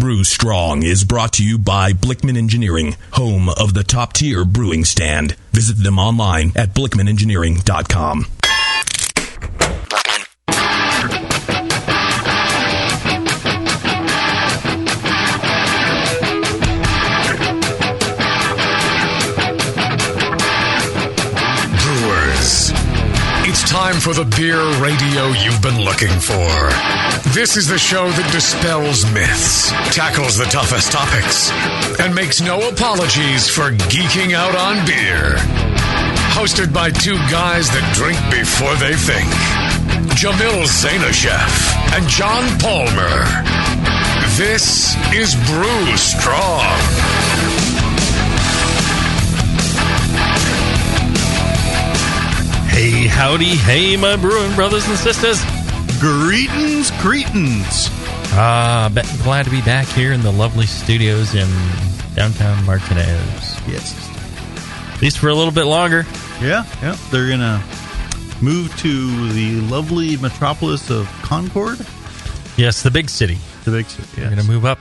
Brew Strong is brought to you by Blickman Engineering, home of the top-tier brewing stand. Visit them online at blickmanengineering.com. Brewers, it's time for the beer radio you've been looking for. This is the show that dispels myths, tackles the toughest topics, and makes no apologies for geeking out on beer. Hosted by two guys that drink before they think, Jamil and John Palmer. This is Brew Strong. Hey, howdy, hey, my brewing brothers and sisters. Greetings. Glad to be back here in the lovely studios in downtown Martinez. Yes. At least for a little bit longer. Yeah. They're going to move to the lovely metropolis of Concord. Yes, the big city. The big city, yes. They're going to move up.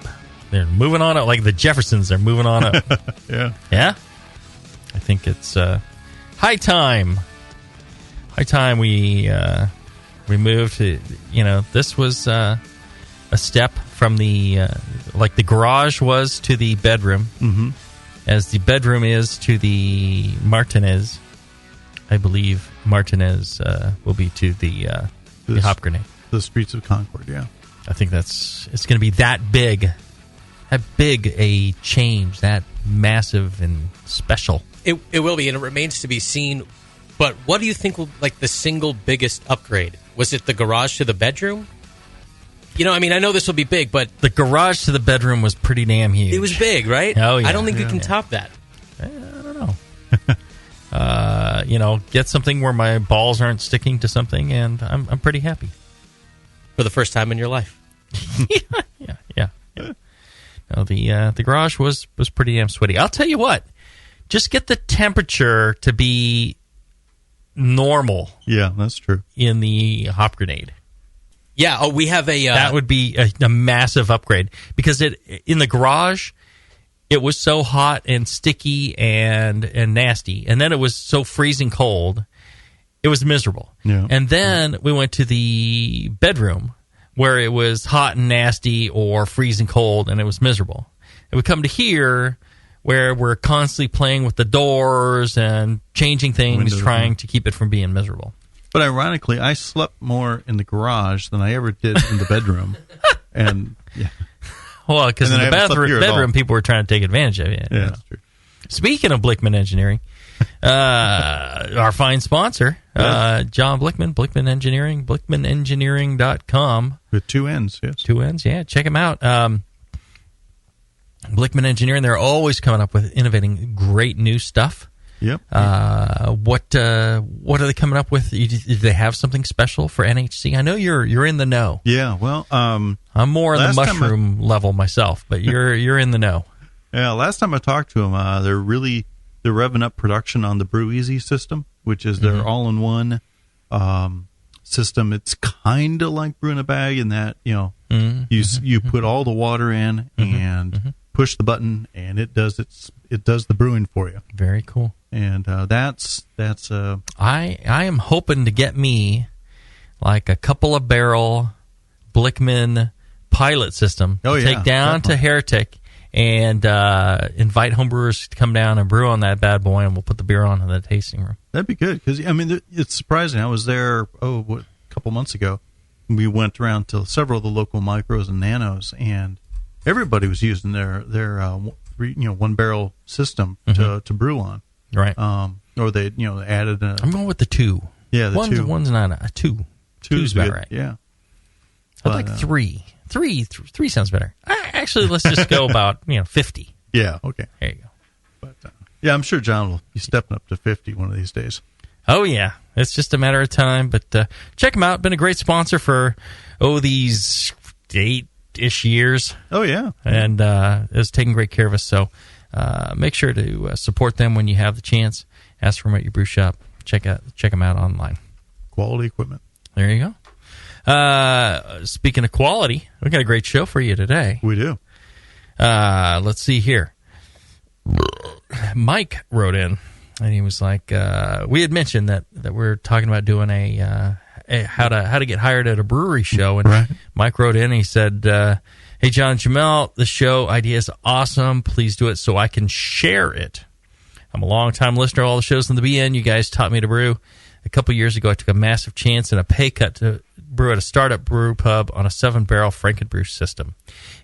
They're moving on up like the Jeffersons. They're moving on up. Yeah? I think it's high time. High time we moved to, this was a step from the garage was to the bedroom, as the bedroom is to the Martinez. I believe Martinez will be to the Hop Grenade. The streets of Concord, yeah. I think it's going to be that big a change, that massive and special. It will be, and it remains to be seen. But what do you think will the single biggest upgrade? Was it the garage to the bedroom? I know this will be big, but the garage to the bedroom was pretty damn huge. It was big, right? Oh yeah. I don't think you can top that. I don't know. Get something where my balls aren't sticking to something, and I'm pretty happy. For the first time in your life. Yeah. No, the garage was pretty damn sweaty. I'll tell you what. Just get the temperature to be normal. Yeah, that's true. In the Hop Grenade. Yeah, we have a... that would be a massive upgrade. Because in the garage, it was so hot and sticky and nasty. And then it was so freezing cold, it was miserable. Yeah. And then we went to the bedroom, where it was hot and nasty or freezing cold, and it was miserable. And we come to here, where we're constantly playing with the doors and changing things, trying to keep it from being miserable. But ironically, I slept more in the garage than I ever did in the bedroom. And yeah. Well, because in the bedroom, people were trying to take advantage of it. Yeah, that's true. Speaking of Blickman Engineering, our fine sponsor, John Blickman, Blickman Engineering, blickmanengineering.com. With two N's, yes. Two N's, yeah. Check them out. Blickman Engineering, they're always coming up with innovating great new stuff. Yep. What are they coming up with? Do they have something special for NHC? I know you're in the know. Yeah, well, I'm more in the mushroom level myself, but you're in the know. Yeah, last time I talked to them, they're revving up production on the Brew Easy system, which is their all-in-one system. It's kind of like brew in a bag in that you put all the water in and push the button, and it does the brewing for you. Very cool. And that's I am hoping to get me like a couple of barrel Blickman pilot system. Oh, yeah, take down definitely. to Heretic and invite homebrewers to come down and brew on that bad boy, and we'll put the beer on in the tasting room. That'd be good, because it's surprising. I was there a couple months ago. We went around to several of the local micros and nanos, and everybody was using their one barrel system to brew on. Right. Or they added I'm going with the two. Yeah, the two. One's not a two. Two's about good, right. Yeah. I'd like three. Three sounds better. Actually, let's just go about 50. Yeah. Okay. There you go. But yeah, I'm sure John will be stepping up to 50 one of these days. Oh yeah, it's just a matter of time. But check them out. Been a great sponsor for these 8-ish years. Oh yeah, and is taking great care of us. So make sure to support them when you have the chance. Ask for them at your brew shop. Check them out online. Quality equipment. There you go. Speaking of quality, we got a great show for you today. We do. Let's see here. Mike wrote in, and he was like, we had mentioned that we're talking about doing a how to get hired at a brewery show, and Right. Mike wrote in and he said, hey, John and Jamil, the show idea is awesome. Please do it so I can share it. I'm a long-time listener of all the shows from the BN. You guys taught me to brew. A couple years ago, I took a massive chance and a pay cut to brew at a startup brew pub on a 7-barrel Frankenbrew system.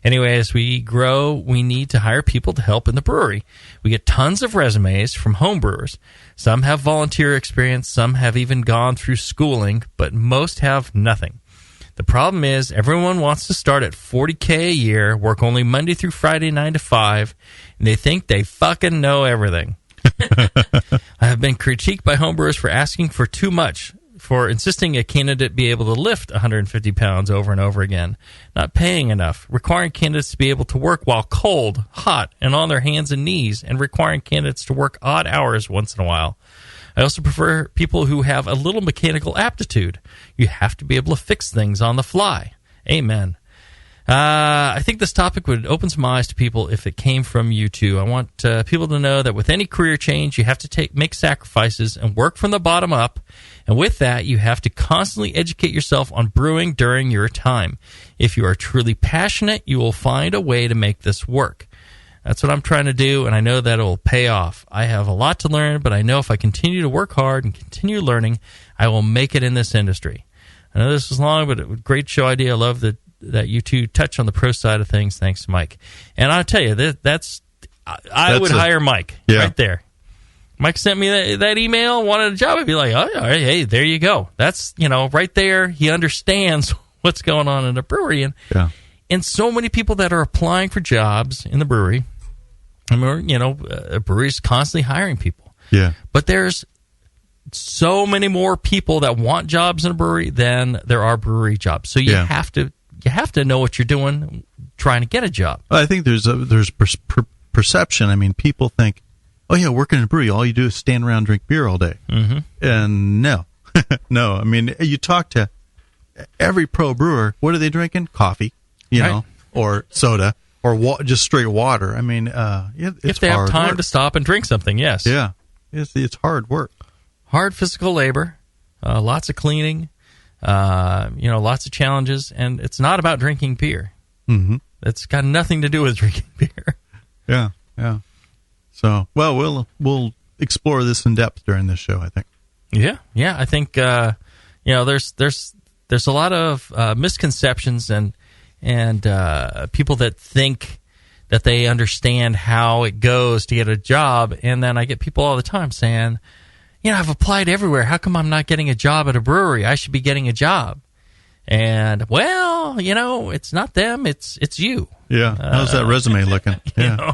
Anyway, as we grow, we need to hire people to help in the brewery. We get tons of resumes from home brewers. Some have volunteer experience, some have even gone through schooling, but most have nothing. The problem is everyone wants to start at $40K a year, work only Monday through Friday 9 to 5, and they think they fucking know everything. I have been critiqued by homebrewers for asking for too much, for insisting a candidate be able to lift 150 pounds over and over again, not paying enough, requiring candidates to be able to work while cold, hot, and on their hands and knees, and requiring candidates to work odd hours once in a while. I also prefer people who have a little mechanical aptitude. You have to be able to fix things on the fly. Amen. I think this topic would open some eyes to people if it came from you two. I want people to know that with any career change, you have to make sacrifices and work from the bottom up. And with that, you have to constantly educate yourself on brewing during your time. If you are truly passionate, you will find a way to make this work. That's what I'm trying to do, and I know that it will pay off. I have a lot to learn, but I know if I continue to work hard and continue learning, I will make it in this industry. I know this was long, but a great show idea. I love that you two touch on the pro side of things. Thanks, Mike. And I'll tell you, I would hire Mike right there. Mike sent me that email, wanted a job. I'd be like, oh, all right, hey, there you go. That's, right there. He understands what's going on in the brewery. And so many people that are applying for jobs in the brewery, I mean, a brewery's constantly hiring people. Yeah. But there's so many more people that want jobs in a brewery than there are brewery jobs. So you have to know what you're doing trying to get a job. I think there's perception. I mean, people think, oh, yeah, working in a brewery, all you do is stand around and drink beer all day. Mm-hmm. And no. No. I mean, you talk to every pro brewer, what are they drinking? Coffee, or soda, or just straight water. I mean, it's if they have time to stop and drink something, yes. Yeah. It's hard work. Hard physical labor, lots of cleaning. Lots of challenges, and it's not about drinking beer. Mm-hmm. It's got nothing to do with drinking beer. Yeah. So, well, we'll explore this in depth during this show, I think. Yeah. I think there's a lot of misconceptions and people that think that they understand how it goes to get a job, and then I get people all the time saying, I've applied everywhere. How come I'm not getting a job at a brewery? I should be getting a job. And, well, it's not them. It's you. Yeah. How's that resume looking? Yeah.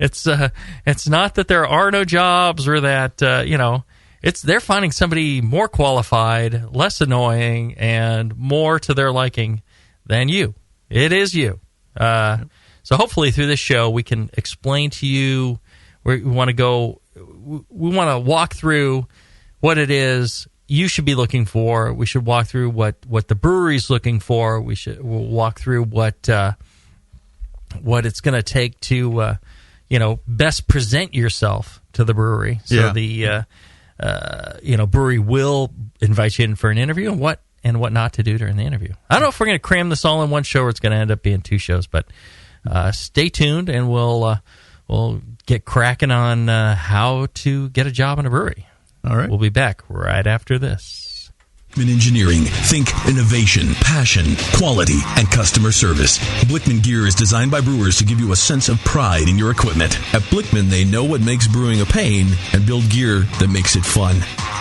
It's not that there are no jobs or that, they're finding somebody more qualified, less annoying, and more to their liking than you. It is you. So hopefully through this show we can explain to you where we want to go. We want to walk through what it is you should be looking for. We should walk through what the brewery's looking for. We'll walk through what it's going to take to best present yourself to the brewery. So the brewery will invite you in for an interview and what not to do during the interview. I don't know if we're going to cram this all in one show or it's going to end up being 2 shows, but stay tuned and we'll get cracking on how to get a job in a brewery. All right. We'll be back right after this. Blickman Engineering. Think innovation, passion, quality, and customer service. Blickman gear is designed by brewers to give you a sense of pride in your equipment. At Blickman, they know what makes brewing a pain and build gear that makes it fun.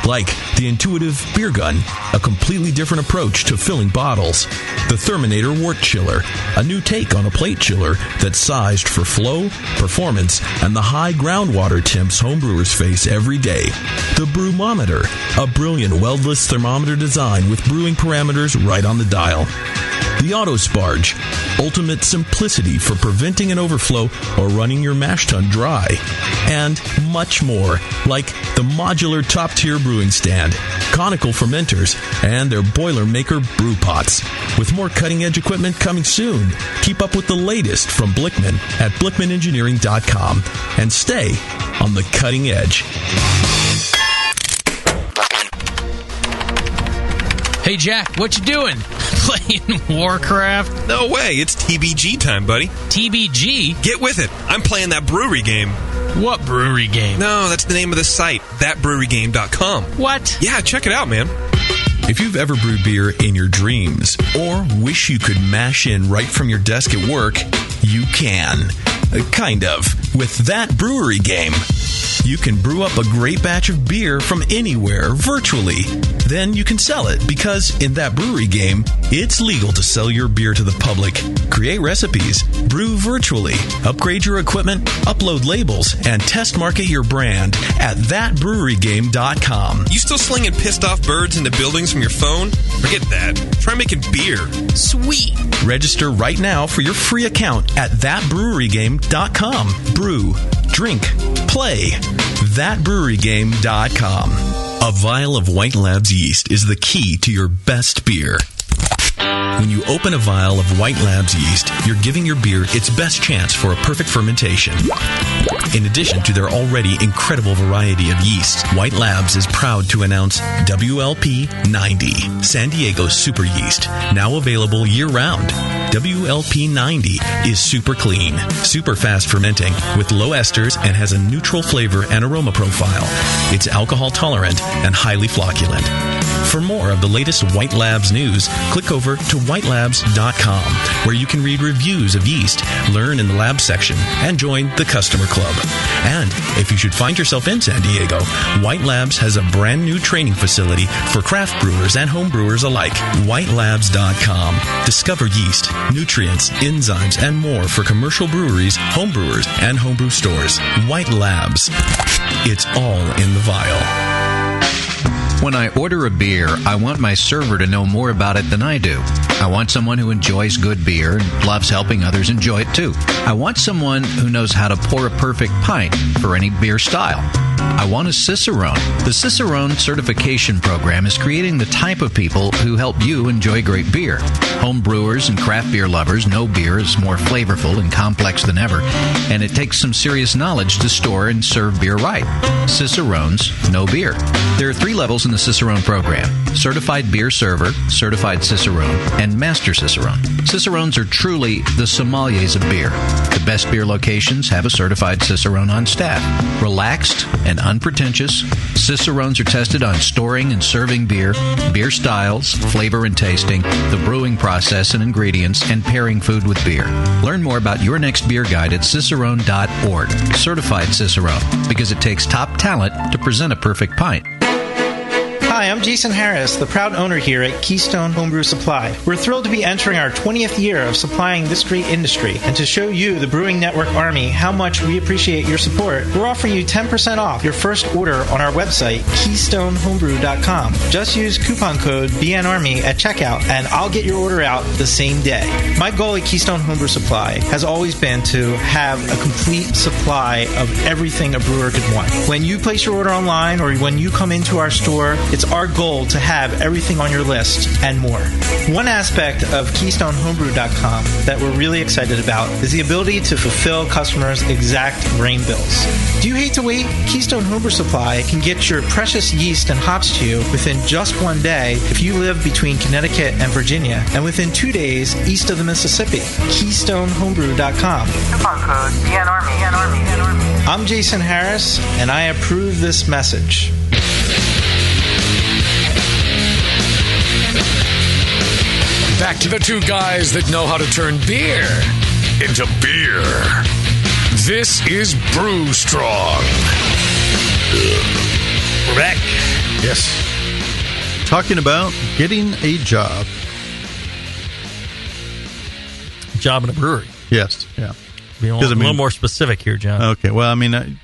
Like the intuitive beer gun, a completely different approach to filling bottles. The Therminator Wort Chiller, a new take on a plate chiller that's sized for flow, performance, and the high groundwater temps homebrewers face every day. The Brewmometer, a brilliant weldless thermometer design with brewing parameters right on the dial. The Autosparge, ultimate simplicity for preventing an overflow or running your mash tun dry. And much more, like the modular top-tier brew brewing stand, conical fermenters, and their Boilermaker brew pots. With more cutting-edge equipment coming soon, keep up with the latest from Blickman at blickmanengineering.com and stay on the cutting edge. Hey, Jack, what you doing? Playing Warcraft? No way, it's TBG time, buddy. TBG? Get with it. I'm playing that brewery game. What brewery game? No, that's the name of the site, thatbrewerygame.com. What? Yeah, check it out, man. If you've ever brewed beer in your dreams or wish you could mash in right from your desk at work, you can. Kind of. With That Brewery Game. You can brew up a great batch of beer from anywhere, virtually. Then you can sell it, because in That Brewery Game, it's legal to sell your beer to the public, create recipes, brew virtually, upgrade your equipment, upload labels, and test market your brand at thatbrewerygame.com. You still slinging pissed off birds into buildings from your phone? Forget that. Try making beer. Sweet. Register right now for your free account at thatbrewerygame.com. Brew, drink, play. Thatbrewerygame.com. A vial of White Labs yeast is the key to your best beer. When you open a vial of White Labs yeast, you're giving your beer its best chance for a perfect fermentation. In addition to their already incredible variety of yeasts, White Labs is proud to announce WLP 90, San Diego's super yeast, now available year-round. WLP 90 is super clean, super fast fermenting, with low esters and has a neutral flavor and aroma profile. It's alcohol tolerant and highly flocculent. For more of the latest White Labs news, click over to whitelabs.com, where you can read reviews of yeast, learn in the lab section, and join the customer club. And if you should find yourself in San Diego, White Labs has a brand new training facility for craft brewers and home brewers alike. Whitelabs.com. Discover yeast, nutrients, enzymes, and more for commercial breweries, home brewers, and homebrew stores. White Labs. It's all in the vial. When I order a beer, I want my server to know more about it than I do. I want someone who enjoys good beer and loves helping others enjoy it too. I want someone who knows how to pour a perfect pint for any beer style. I want a Cicerone. The Cicerone certification program is creating the type of people who help you enjoy great beer. Home brewers and craft beer lovers know beer is more flavorful and complex than ever, and it takes some serious knowledge to store and serve beer right. Cicerones know beer. There are 3 levels in the Cicerone program: Certified Beer Server, Certified Cicerone, and Master Cicerone. Cicerones are truly the sommeliers of beer. The best beer locations have a certified Cicerone on staff. Relaxed and unpretentious, Cicerones are tested on storing and serving beer, beer styles, flavor and tasting, the brewing process and ingredients, and pairing food with beer. Learn more about your next beer guide at cicerone.org. Certified Cicerone, because it takes top talent to present a perfect pint. Hi, I'm Jason Harris, the proud owner here at Keystone Homebrew Supply. We're thrilled to be entering our 20th year of supplying this great industry, and to show you, the Brewing Network Army, how much we appreciate your support, we're offering you 10% off your first order on our website, KeystoneHomebrew.com. Just use coupon code BNARMY at checkout, and I'll get your order out the same day. My goal at Keystone Homebrew Supply has always been to have a complete supply of everything a brewer could want. When you place your order online or when you come into our store, it's our goal to have everything on your list and more. One aspect of KeystoneHomebrew.com that we're really excited about is the ability to fulfill customers' exact grain bills. Do you hate to wait? Keystone Homebrew Supply can get your precious yeast and hops to you within just one day if you live between Connecticut and Virginia, and within 2 days east of the Mississippi. KeystoneHomebrew.com. Coupon code BNARMY. I'm Jason Harris, and I approve this message. Back to the 2 guys that know how to turn beer into beer. This is Brew Strong. We're back. Yes. Talking about getting a job. Job in a brewery. Yes. Yeah. Be a little more specific here, John. Okay. Well, I mean, I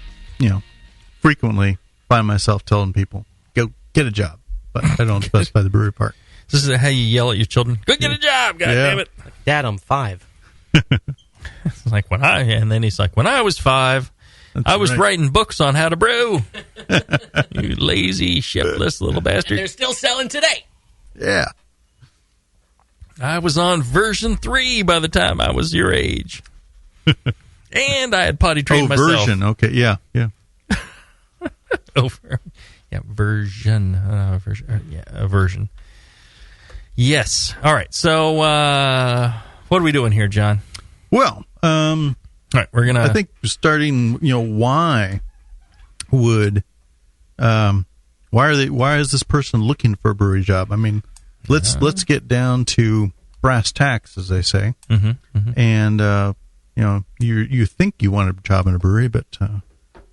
frequently find myself telling people, go get a job. But I don't specify the brewery part. This is how you yell at your children. Go get a job, damn it. Dad, I'm 5. It's like and then he's like, when I was 5, I was writing books on how to brew. You lazy, shiftless little bastard. And they're still selling today. Yeah. I was on version 3 by the time I was your age. And I had potty trained myself. Version. Okay. Yeah. Version. Yes. All right. So, what are we doing here, John? Well, all right, we're gonna. I think starting. Why would, why is this person looking for a brewery job? I mean, let's get down to brass tacks, as they say. And you think you want a job in a brewery, but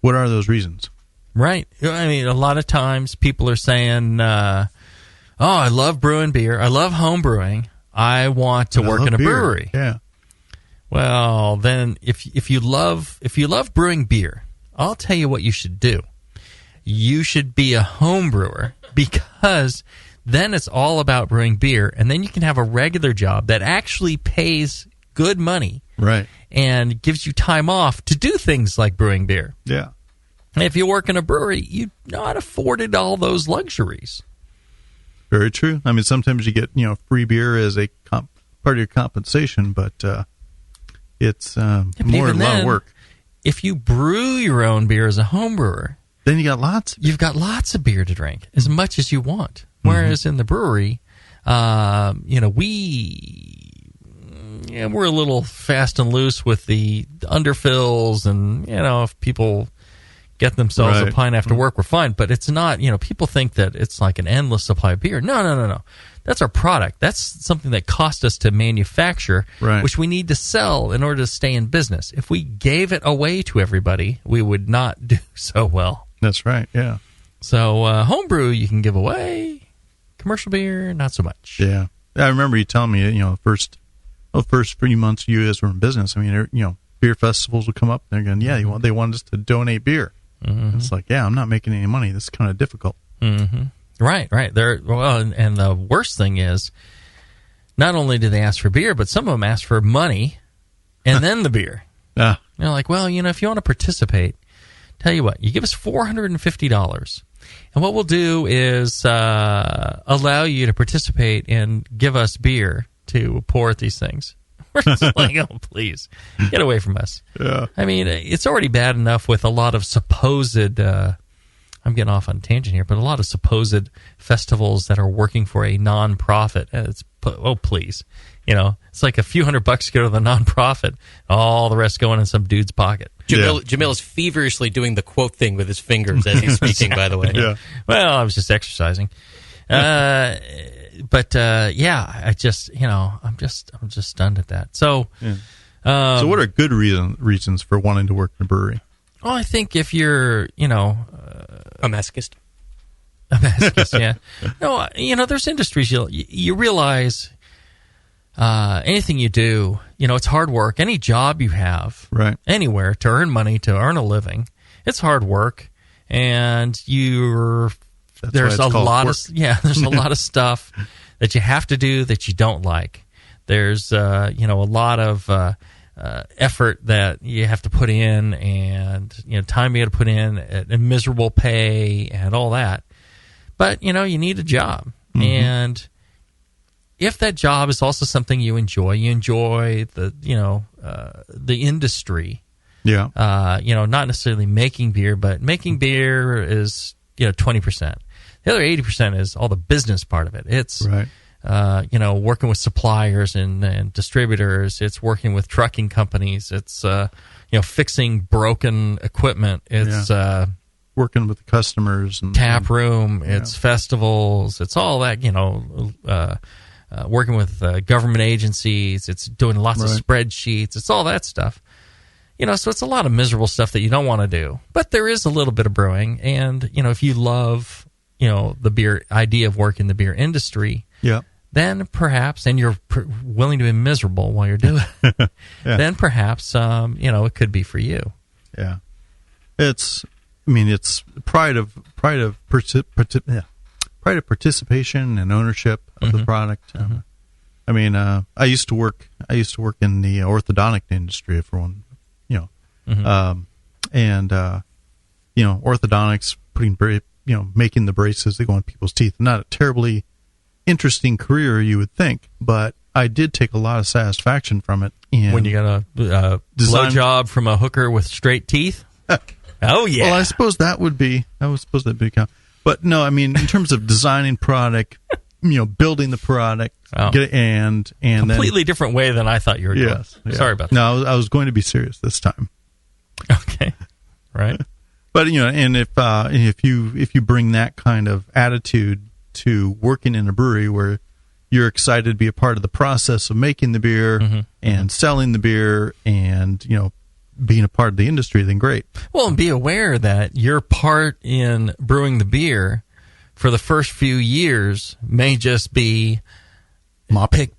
what are those reasons? Right. I mean, a lot of times people are saying, "Oh, I love brewing beer. I love home brewing. I want to work in a brewery." Yeah. Well, then, if you love brewing beer, I'll tell you what you should do. You should be a home brewer, because then it's all about brewing beer, and then you can have a regular job that actually pays good money, right, and gives you time off to do things like brewing beer. Yeah. And if you work in a brewery, you're not afforded all those luxuries. Very true. I mean, sometimes you get free beer as a part of your compensation, but it's more a lot of work. If you brew your own beer as a home brewer, then you've got lots of beer to drink, as much as you want. Whereas in the brewery, we're a little fast and loose with the underfills, and if people get themselves a pint after work, we're fine. But it's not, people think that it's like an endless supply of beer. No. That's our product. That's something that cost us to manufacture, which we need to sell in order to stay in business. If we gave it away to everybody, we would not do so well. That's right, yeah. So homebrew you can give away. Commercial beer, not so much. Yeah. I remember you telling me, first 3 months you guys were in business, I mean, beer festivals would come up, and they're going, they want us to donate beer. It's like, I'm not making any money. This is kind of difficult. Right. And the worst thing is, not only do they ask for beer, but some of them ask for money and then the beer. Yeah. Like, if you want to participate, tell you what, you give us $450, and what we'll do is allow you to participate and give us beer to pour at these things. We're just like, oh, please, get away from us. Yeah. I mean, it's already bad enough with a lot of supposed, I'm getting off on a tangent here, but a lot of supposed festivals that are working for a nonprofit. Please. It's like a few $100 to go to the nonprofit, all the rest going in some dude's pocket. Jamil is feverishly doing the quote thing with his fingers as he's speaking, by the way. Yeah. Well, I was just exercising. I just, I'm just stunned at that. So, so what are good reasons for wanting to work in a brewery? Well, I think if you're, a masochist. A masochist, yeah. No, there's industries you realize anything you do, it's hard work. Any job you have, anywhere to earn money, to earn a living, it's hard work, and there's a lot of stuff that you have to do that you don't like. There's a lot of effort that you have to put in, and time you got to put in, and miserable pay and all that. But you need a job, and if that job is also something you enjoy the industry. Yeah. Not necessarily making beer, but making beer is 20%. The other 80% is all the business part of it. It's working with suppliers and distributors. It's working with trucking companies. It's fixing broken equipment. It's working with the customers and tap room. It's festivals. It's all that. Working with government agencies. It's doing lots of spreadsheets. It's all that stuff. So it's a lot of miserable stuff that you don't want to do. But there is a little bit of brewing, and if you love the beer idea of working in the beer industry, then perhaps, and you're willing to be miserable while you're doing it, then perhaps it could be for you. Yeah, it's pride of participation and ownership of the product. I used to work in the orthodontic industry for one, and orthodontics, making the braces that go on people's teeth. Not a terribly interesting career, you would think, but I did take a lot of satisfaction from it. And when you got a blowjob from a hooker with straight teeth? Oh, yeah. Well, I suppose that would be count. But no, I mean, in terms of designing product, building the product, and completely different way than I thought you were doing. Yes, yeah. Sorry about that. No, I was going to be serious this time. Okay, right. But and if you bring that kind of attitude to working in a brewery where you're excited to be a part of the process of making the beer and selling the beer, and being a part of the industry, then great. Well, and be aware that your part in brewing the beer for the first few years may just be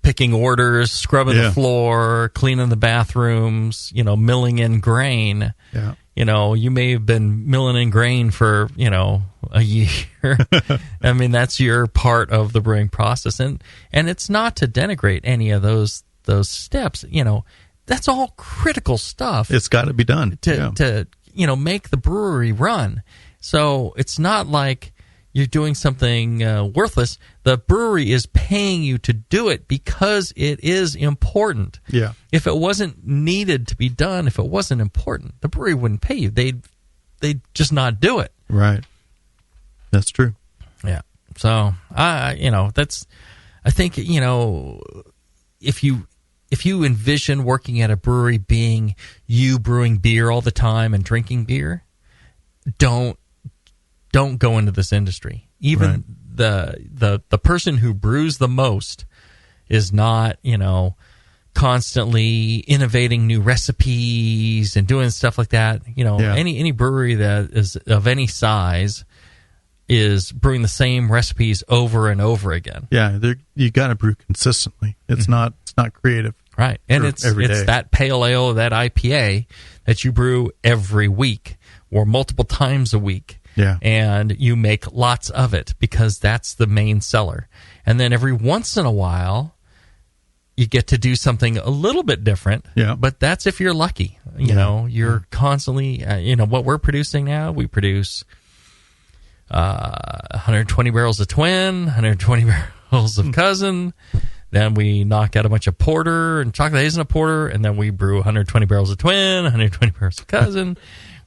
picking orders, scrubbing the floor, cleaning the bathrooms, milling in grain. Yeah. You may have been milling in grain for, a year. I mean, that's your part of the brewing process. And it's not to denigrate any of those steps. That's all critical stuff. It's got to be done to make the brewery run. So it's not like you're doing something worthless. The brewery is paying you to do it because it is important. Yeah. If it wasn't needed to be done, if it wasn't important, the brewery wouldn't pay you. They'd just not do it. Right. That's true. Yeah. So I think if you envision working at a brewery being you brewing beer all the time and drinking beer, don't go into this industry. Even the person who brews the most is not, constantly innovating new recipes and doing stuff like that. Any brewery that is of any size is brewing the same recipes over and over again. Yeah, you got to brew consistently. It's not creative. Right. And it's that pale ale, that IPA that you brew every week or multiple times a week. Yeah. And you make lots of it because that's the main seller. And then every once in a while, you get to do something a little bit different. Yeah. But that's if you're lucky. You're constantly, what we're producing now, we produce 120 barrels of Twin, 120 barrels of Cousin. Then we knock out a bunch of porter and chocolate hazelnut porter, and then we brew 120 barrels of Twin, 120 barrels of Cousin.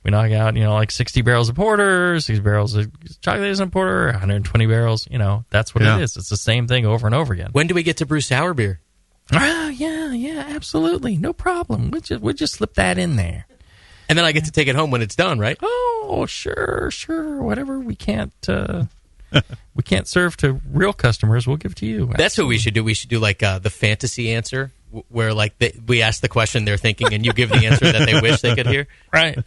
We knock out, 60 barrels of porter, 60 barrels of chocolate hazelnut porter, 120 barrels. That's what it is. It's the same thing over and over again. When do we get to brew sour beer? Yeah, absolutely. No problem. We'll just slip that in there. And then I get to take it home when it's done, right? Oh, sure. Whatever we can't... we can't serve to real customers. We'll give it to you. Absolutely. That's what we should do. We should do like the fantasy answer, where we ask the question they're thinking, and you give the answer that they wish they could hear. Right.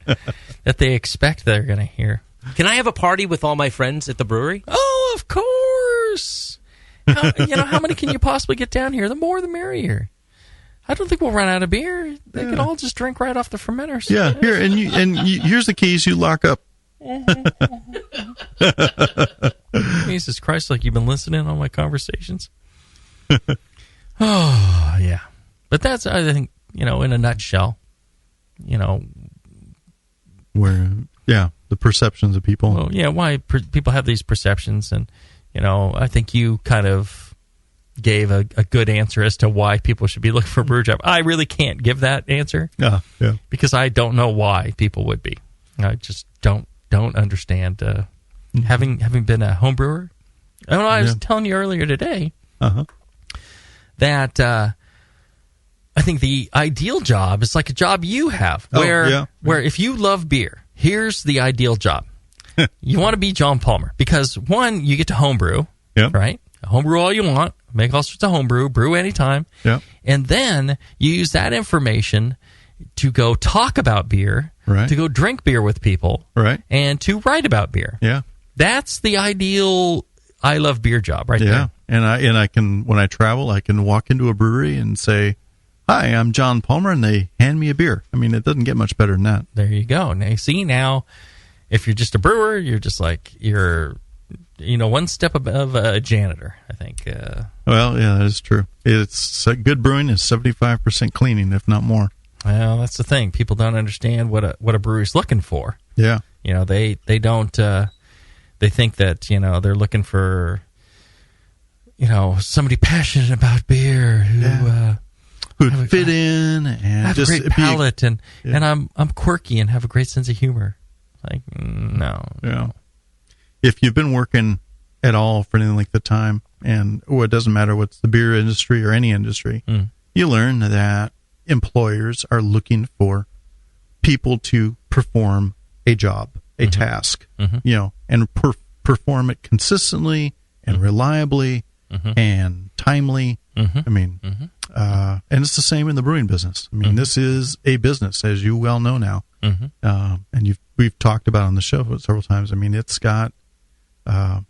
That they expect they're going to hear. Can I have a party with all my friends at the brewery? Oh, of course. How many can you possibly get down here? The more, the merrier. I don't think we'll run out of beer. They could all just drink right off the fermenters. Yeah. Here, here's the keys. You lock up. Jesus Christ, like you've been listening on my conversations. Oh, yeah. But that's, I think, in a nutshell, where, the perceptions of people. Well, why people have these perceptions. And, I think you kind of gave a good answer as to why people should be looking for a brew job. I really can't give that answer. Yeah. Because I don't know why people would be. I just don't understand having been a home brewer. I was telling you earlier today that I think the ideal job is like a job you have where if you love beer, here's the ideal job. You want to be John Palmer because, one, you get to homebrew, right? Homebrew all you want, make all sorts of homebrew, brew anytime, and then you use that information to go talk about beer, to go drink beer with people, and to write about beer. Yeah, that's the ideal I love beer job right there. And I can, when I travel, I can walk into a brewery and say, "Hi, I'm John Palmer," and they hand me a beer. I mean, it doesn't get much better than that. There you go. Now, if you're just a brewer, you're just like you're one step above a janitor, I think. Well, yeah, that is true. It's good brewing is 75% cleaning, if not more. Well, that's the thing. People don't understand what a brewery's looking for. Yeah. They don't. They think that they're looking for somebody passionate about beer who'd fit in and have just a great palate and I'm quirky and have a great sense of humor. Like no. Yeah. If you've been working at all for any length of time, and it doesn't matter what's the beer industry or any industry, you learn that employers are looking for people to perform a job, a task, and perform it consistently and reliably and timely. I mean, and it's the same in the brewing business. I mean, this is a business, as you well know now, and we've talked about on the show several times. I mean, it's got a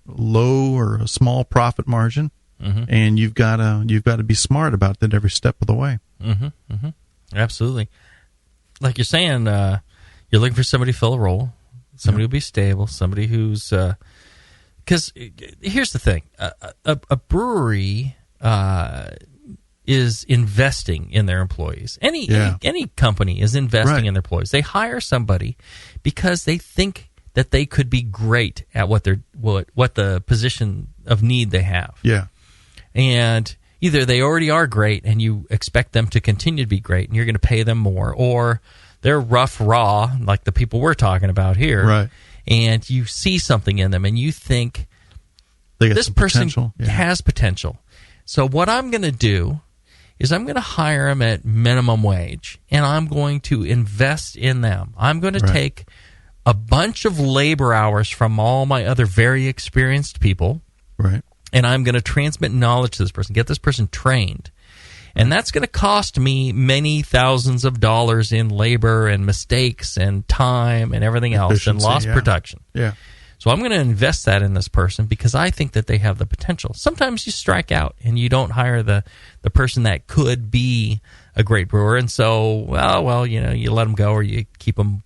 low or a small profit margin, and you've got to be smart about that every step of the way. Absolutely. Like you're saying, you're looking for somebody to fill a role, somebody who'll be stable, somebody who's because here's the thing: a brewery is investing in their employees. Any company is investing in their employees. They hire somebody because they think that they could be great at what the position of need they have. Yeah. And either they already are great and you expect them to continue to be great and you're going to pay them more, or they're rough, raw, like the people we're talking about here. Right. And you see something in them and you think this person has potential. So what I'm going to do is I'm going to hire them at minimum wage and I'm going to invest in them. I'm going to take a bunch of labor hours from all my other very experienced people. Right. And I'm going to transmit knowledge to this person, get this person trained. And that's going to cost me many thousands of dollars in labor and mistakes and time and everything else and lost production. Yeah. So I'm going to invest that in this person because I think that they have the potential. Sometimes you strike out and you don't hire the person that could be a great brewer. And so, you let them go or you keep them,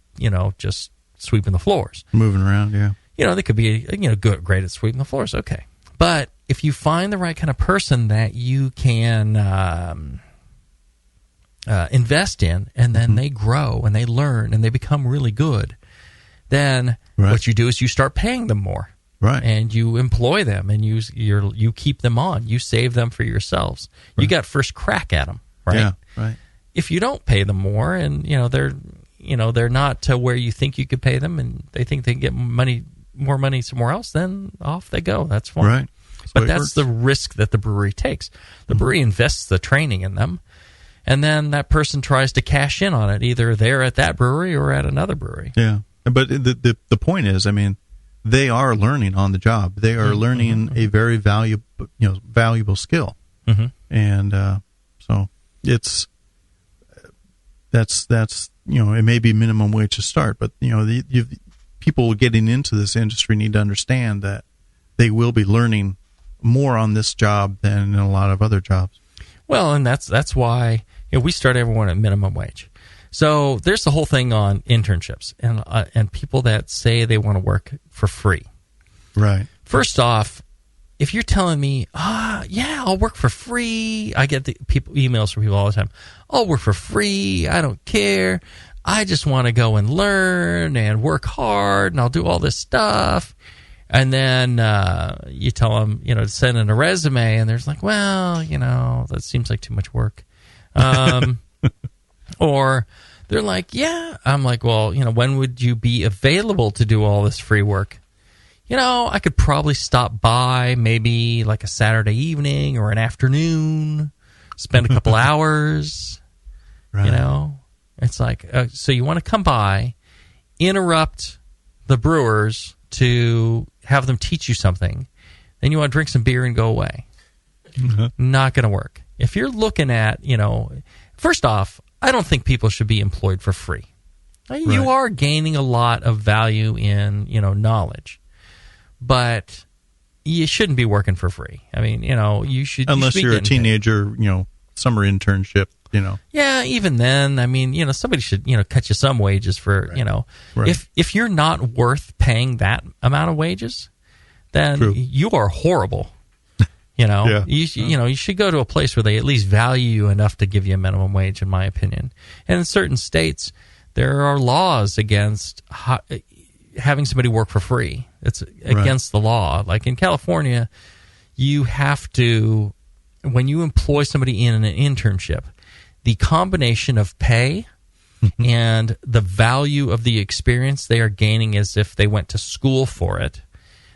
just sweeping the floors. Moving around, yeah. They could be, great at sweeping the floors. Okay. But if you find the right kind of person that you can invest in, and then they grow and they learn and they become really good, then what you do is you start paying them more, and you employ them and you keep them on. You save them for yourselves. You got first crack at them, right? Yeah, right. If you don't pay them more, and they're not to where you think you could pay them, and they think they can get more money somewhere else, then off they go. That's fine. Right. But that's the risk that the brewery takes. The brewery invests the training in them, and then that person tries to cash in on it, either there at that brewery or at another brewery. Yeah. But the point is, I mean, they are learning on the job. They are learning a very valuable skill. And so that's it may be minimum wage to start, but people getting into this industry need to understand that they will be learning more on this job than in a lot of other jobs. Well, and that's why we start everyone at minimum wage. So there's the whole thing on internships and people that say they want to work for free. Right. First off, if you're telling me, I'll work for free, I get emails from people all the time. I'll work for free. I don't care. I just want to go and learn and work hard, and I'll do all this stuff. And then you tell them, to send in a resume, and there's like, that seems like too much work. Or they're like, I'm like, when would you be available to do all this free work? I could probably stop by maybe like a Saturday evening or an afternoon, spend a couple hours, Right. It's like, so you want to come by, interrupt the brewers to have them teach you something, then you want to drink some beer and go away. Not going to work. If you're looking at, first off, I don't think people should be employed for free. You are gaining a lot of value in, knowledge, but you shouldn't be working for free. I mean, you should. Unless you're a teenager, summer internship, Yeah, even then, I mean, somebody should, cut you some wages for, if you're not worth paying that amount of wages, then you are horrible. You should go to a place where they at least value you enough to give you a minimum wage, in my opinion. And in certain states, there are laws against having somebody work for free. It's against the law. Like in California, you have to, when you employ somebody in an internship, the combination of pay and the value of the experience they are gaining as if they went to school for it,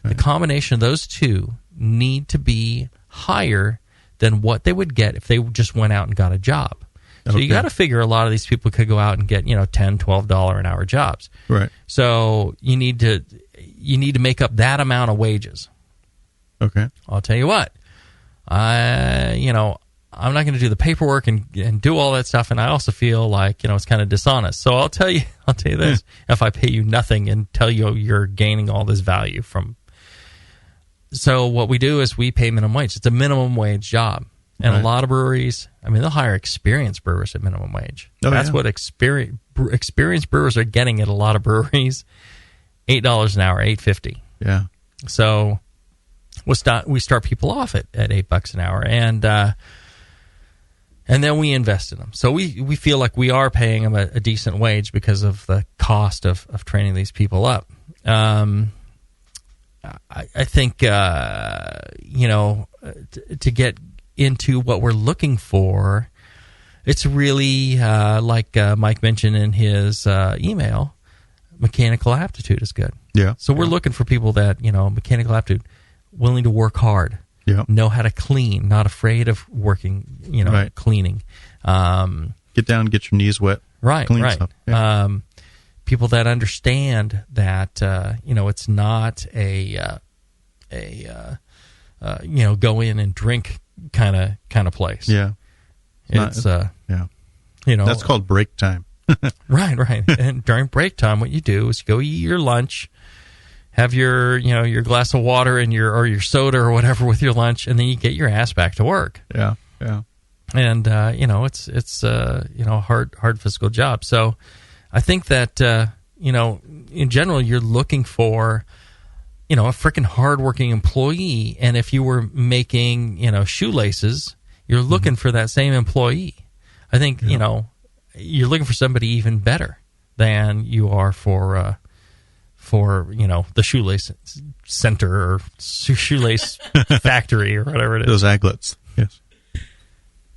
the combination of those two need to be higher than what they would get if they just went out and got a job. So you got to figure a lot of these people could go out and get, $10, $12 an hour jobs. Right. So you need to make up that amount of wages. Okay. I'll tell you what. I'm not going to do the paperwork and do all that stuff, and I also feel like it's kind of dishonest. So I'll tell you this: if I pay you nothing and tell you you're gaining all this value from. So what we do is we pay minimum wage. It's a minimum wage job. And a lot of breweries, they'll hire experienced brewers at minimum wage. That's what experienced brewers are getting at a lot of breweries. $8 an hour, $8.50. Yeah. So we start people off at $8 an hour, and then we invest in them. So we feel like we are paying them a decent wage because of the cost of training these people up. I think to get into what we're looking for, it's really like Mike mentioned in his email, mechanical aptitude is good. Yeah. So we're looking for people that, mechanical aptitude, willing to work hard, know how to clean, not afraid of working, cleaning. Get down, get your knees wet. Right, clean right. Stuff. Yeah. People that understand that, it's not a go in and drink kind of place. Yeah. It's that's called break time. Right. And during break time, what you do is you go eat your lunch, have your glass of water and your soda or whatever with your lunch, and then you get your ass back to work. Yeah. And it's a hard physical job. So I think that in general you're looking for a freaking hardworking employee, and if you were making shoelaces, you're looking for that same employee. I think you're looking for somebody even better than you are for the shoelace center or shoelace factory or whatever it is. Those aglets. Yes.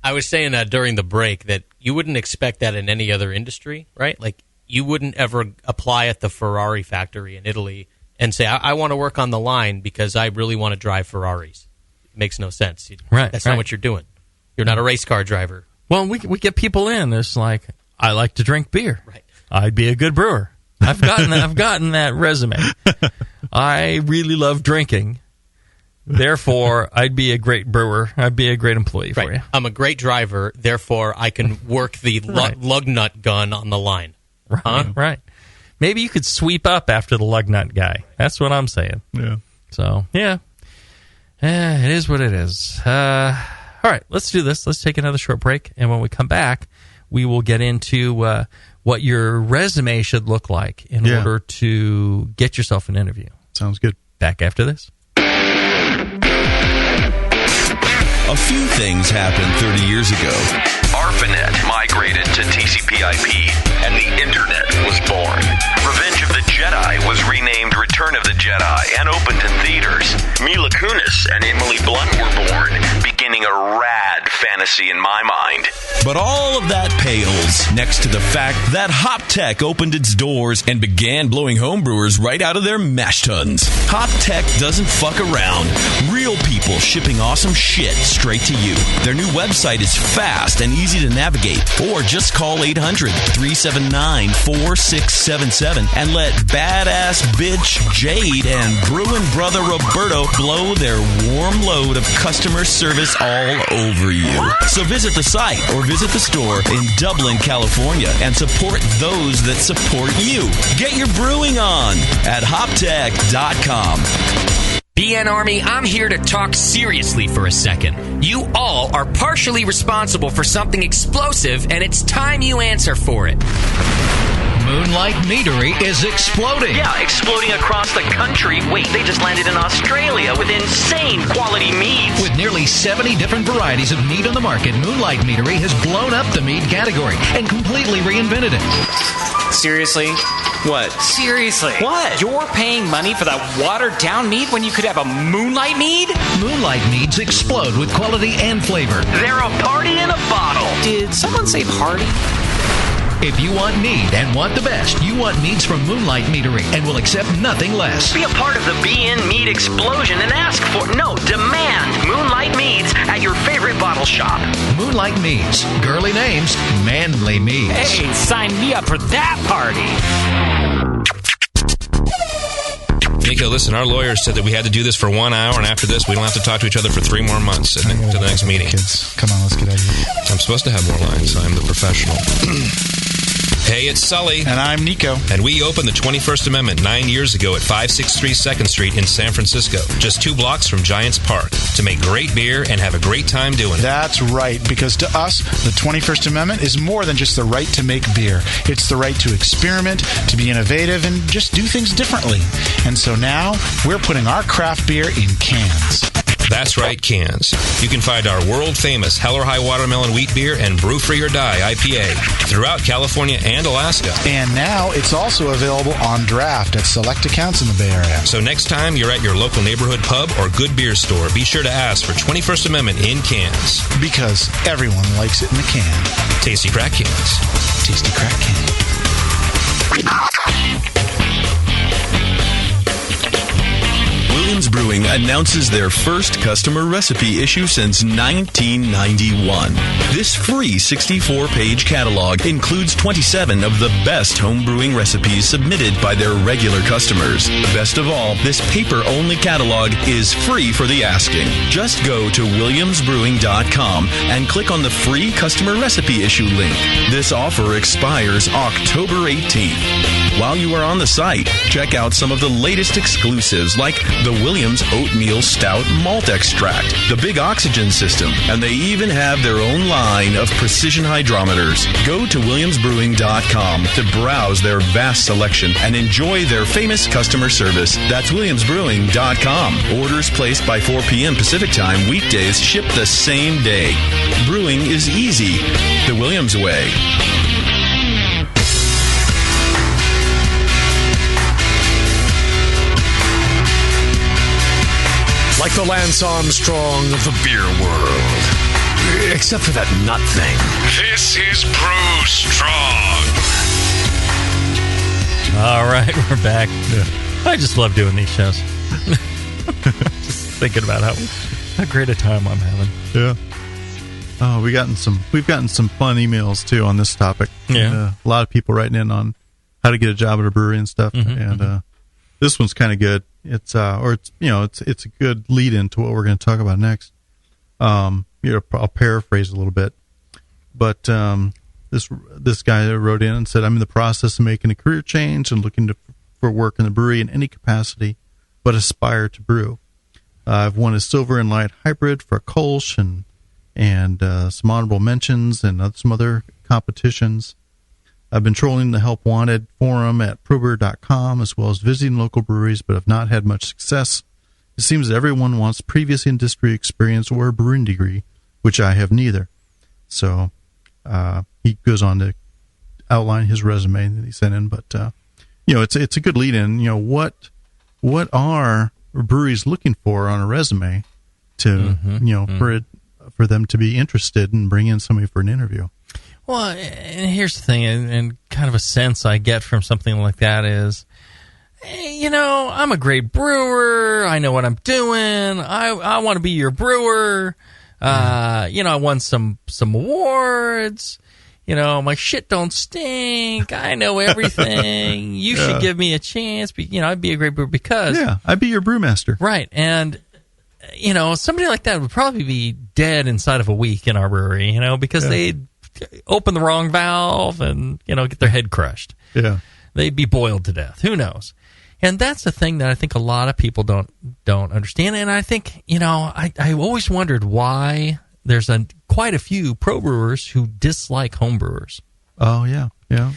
I was saying during the break that you wouldn't expect that in any other industry, right? Like you wouldn't ever apply at the Ferrari factory in Italy and say, I want to work on the line because I really want to drive Ferraris. It makes no sense. That's not what you're doing. You're not a race car driver. Well, we get people in. It's like, I like to drink beer. Right. I'd be a good brewer. I've gotten that resume. I really love drinking. Therefore, I'd be a great brewer. I'd be a great employee for you. I'm a great driver. Therefore, I can work the lug nut gun on the line. Right. Maybe you could sweep up after the lug nut guy. That's what I'm saying. Yeah. So, yeah. It is what it is. All right, let's do this. Let's take another short break, and when we come back, we will get into what your resume should look like in order to get yourself an interview. Sounds good. Back after this. A few things happened 30 years ago. ARPANET migrated to TCP/IP, and the Internet was born. Revenge of the Jedi was renamed Return of the Jedi and opened in theaters. Mila Kunis and Emily Blunt were born, beginning a rad fantasy in my mind. But all of that pales next to the fact that HopTech opened its doors and began blowing homebrewers right out of their mash tuns. HopTech doesn't fuck around. Real people shipping awesome shit straight to you. Their new website is fast and easy to navigate. Or just call 800-379-4677 and let badass bitch Jade and Bruin brother Roberto blow their warm load of customer service all over you. So visit the site or visit the store in Dublin, California and support those that support you. Get your brewing on at hoptech.com. BN Army, I'm here to talk seriously for a second. You all are partially responsible for something explosive, and it's time you answer for it. Moonlight Meadery is exploding. Yeah, exploding across the country. Wait, they just landed in Australia with insane quality meads. With nearly 70 different varieties of mead on the market, Moonlight Meadery has blown up the mead category and completely reinvented it. Seriously? What? Seriously? What? You're paying money for that watered-down mead when you could have a Moonlight mead? Moonlight meads explode with quality and flavor. They're a party in a bottle. Did someone say party? If you want mead and want the best, you want meads from Moonlight Meadery and will accept nothing less. Be a part of the BN Mead explosion and ask for, no, demand Moonlight Meads at your favorite bottle shop. Moonlight Meads. Girly names, manly meads. Hey, sign me up for that party. Nico, listen, our lawyers said that we had to do this for 1 hour, and after this, we don't have to talk to each other for 3 more months to the next meeting. Kids, come on, let's get out of here. I'm supposed to have more lines. I'm the professional. Hey, it's Sully. And I'm Nico. And we opened the 21st Amendment 9 years ago at 563 2nd Street in San Francisco, just 2 blocks from Giants Park, to make great beer and have a great time doing it. That's right, because to us, the 21st Amendment is more than just the right to make beer. It's the right to experiment, to be innovative, and just do things differently. And so now, we're putting our craft beer in cans. That's right, cans. You can find our world-famous Hell or High Watermelon Wheat Beer and Brew Free or Die IPA throughout California and Alaska. And now it's also available on draft at select accounts in the Bay Area. So next time you're at your local neighborhood pub or good beer store, be sure to ask for 21st Amendment in cans. Because everyone likes it in the can. Tasty crack cans. Tasty crack can. Williams Brewing announces their first customer recipe issue since 1991. This free 64-page catalog includes 27 of the best home brewing recipes submitted by their regular customers. Best of all, this paper-only catalog is free for the asking. Just go to williamsbrewing.com and click on the free customer recipe issue link. This offer expires October 18th. While you are on the site, check out some of the latest exclusives like the Williams Oatmeal Stout Malt Extract, the Big Oxygen System, and they even have their own line of precision hydrometers. Go to williamsbrewing.com to browse their vast selection and enjoy their famous customer service. That's williamsbrewing.com. Orders placed by 4 p.m. Pacific Time weekdays ship the same day. Brewing is easy the Williams way. Like the Lance Armstrong of the beer world. Except for that nut thing. This is Brew Strong. All right, we're back. Yeah. I just love doing these shows. Just thinking about how great a time I'm having. Yeah. Oh, we've gotten some fun emails too on this topic. Yeah. And, a lot of people writing in on how to get a job at a brewery and stuff. Mm-hmm, and this one's kind of good. It's a good lead into what we're going to talk about next. I'll paraphrase a little bit, but this guy wrote in and said, "I'm in the process of making a career change and looking for work in the brewery in any capacity, but aspire to brew. I've won a silver and light hybrid for a Kolsch and some honorable mentions and some other competitions. I've been trolling the Help Wanted forum at probeer.com as well as visiting local breweries, but have not had much success. It seems that everyone wants previous industry experience or a brewing degree, which I have neither." So he goes on to outline his resume that he sent in, but it's a good lead in. What are breweries looking for on a resume to for them to be interested and bring in somebody for an interview? Well, and here's the thing, and kind of a sense I get from something like that is, hey, I'm a great brewer. I know what I'm doing. I want to be your brewer. I won some awards. My shit don't stink. I know everything. You should give me a chance. I'd be a great brewer because... Yeah, I'd be your brewmaster. Right, and... somebody like that would probably be dead inside of a week in our brewery, because they'd open the wrong valve and, get their head crushed. Yeah. They'd be boiled to death. Who knows? And that's the thing that I think a lot of people don't understand. And I think, I always wondered why there's quite a few pro brewers who dislike home brewers. Oh, yeah. Yeah.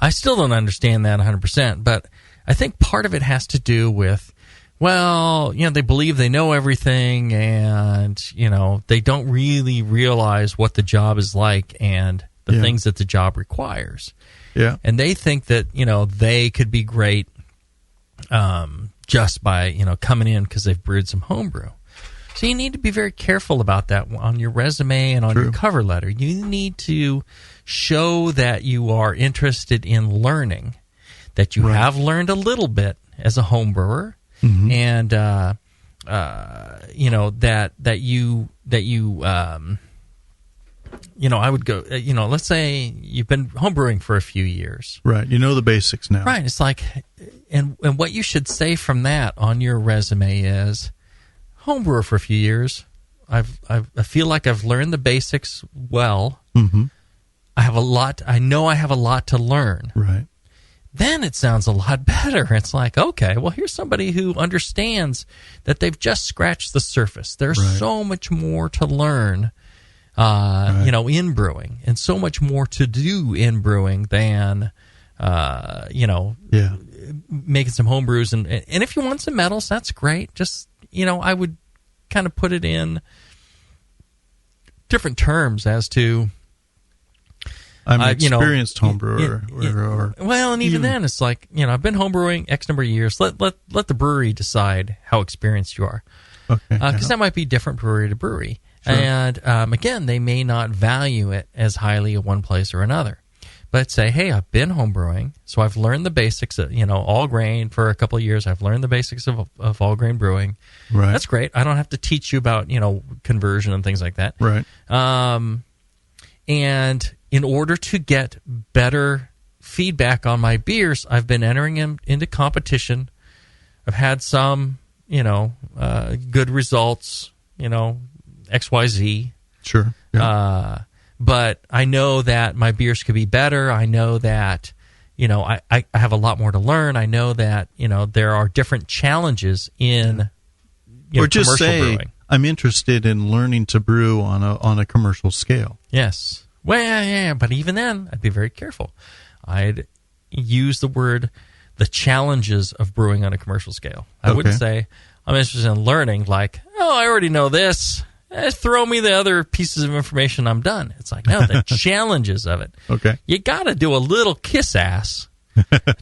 I still don't understand that 100%, but I think part of it has to do with, well, they believe they know everything, and, they don't really realize what the job is like and the things that the job requires. Yeah. And they think that, they could be great just by, coming in because they've brewed some homebrew. So you need to be very careful about that on your resume and on your cover letter. You need to show that you are interested in learning, that you have learned a little bit as a home brewer, and that you I would go, let's say you've been homebrewing for a few years. Right. You know the basics now. Right. It's like, and what you should say from that on your resume is, homebrewer for a few years. I feel like I've learned the basics well. Mm-hmm. I know I have a lot to learn. Right. Then it sounds a lot better. It's like, okay, well, here's somebody who understands that they've just scratched the surface. There's so much more to learn, in brewing, and so much more to do in brewing than, making some home brews. And if you want some medals, that's great. Just, I would kind of put it in different terms as to, I'm an experienced homebrewer. Well, and even then, it's like, I've been homebrewing X number of years. Let the brewery decide how experienced you are. Okay. Because that might be different brewery to brewery. Sure. And, again, they may not value it as highly at one place or another. But say, hey, I've been homebrewing, so I've learned the basics of, all grain for a couple of years. I've learned the basics of all grain brewing. Right. That's great. I don't have to teach you about, conversion and things like that. Right. And in order to get better feedback on my beers, I've been entering them into competition. I've had some, good results, XYZ. Sure. Yeah. But I know that my beers could be better. I know that, I have a lot more to learn. I know that, there are different challenges in or just commercial say, brewing. I'm interested in learning to brew on a commercial scale. Yes. Well, yeah, but even then, I'd be very careful. I'd use the challenges of brewing on a commercial scale. I wouldn't say, I'm interested in learning, like, I already know this. Throw me the other pieces of information, I'm done. It's like, no, the challenges of it. Okay. You got to do a little kiss ass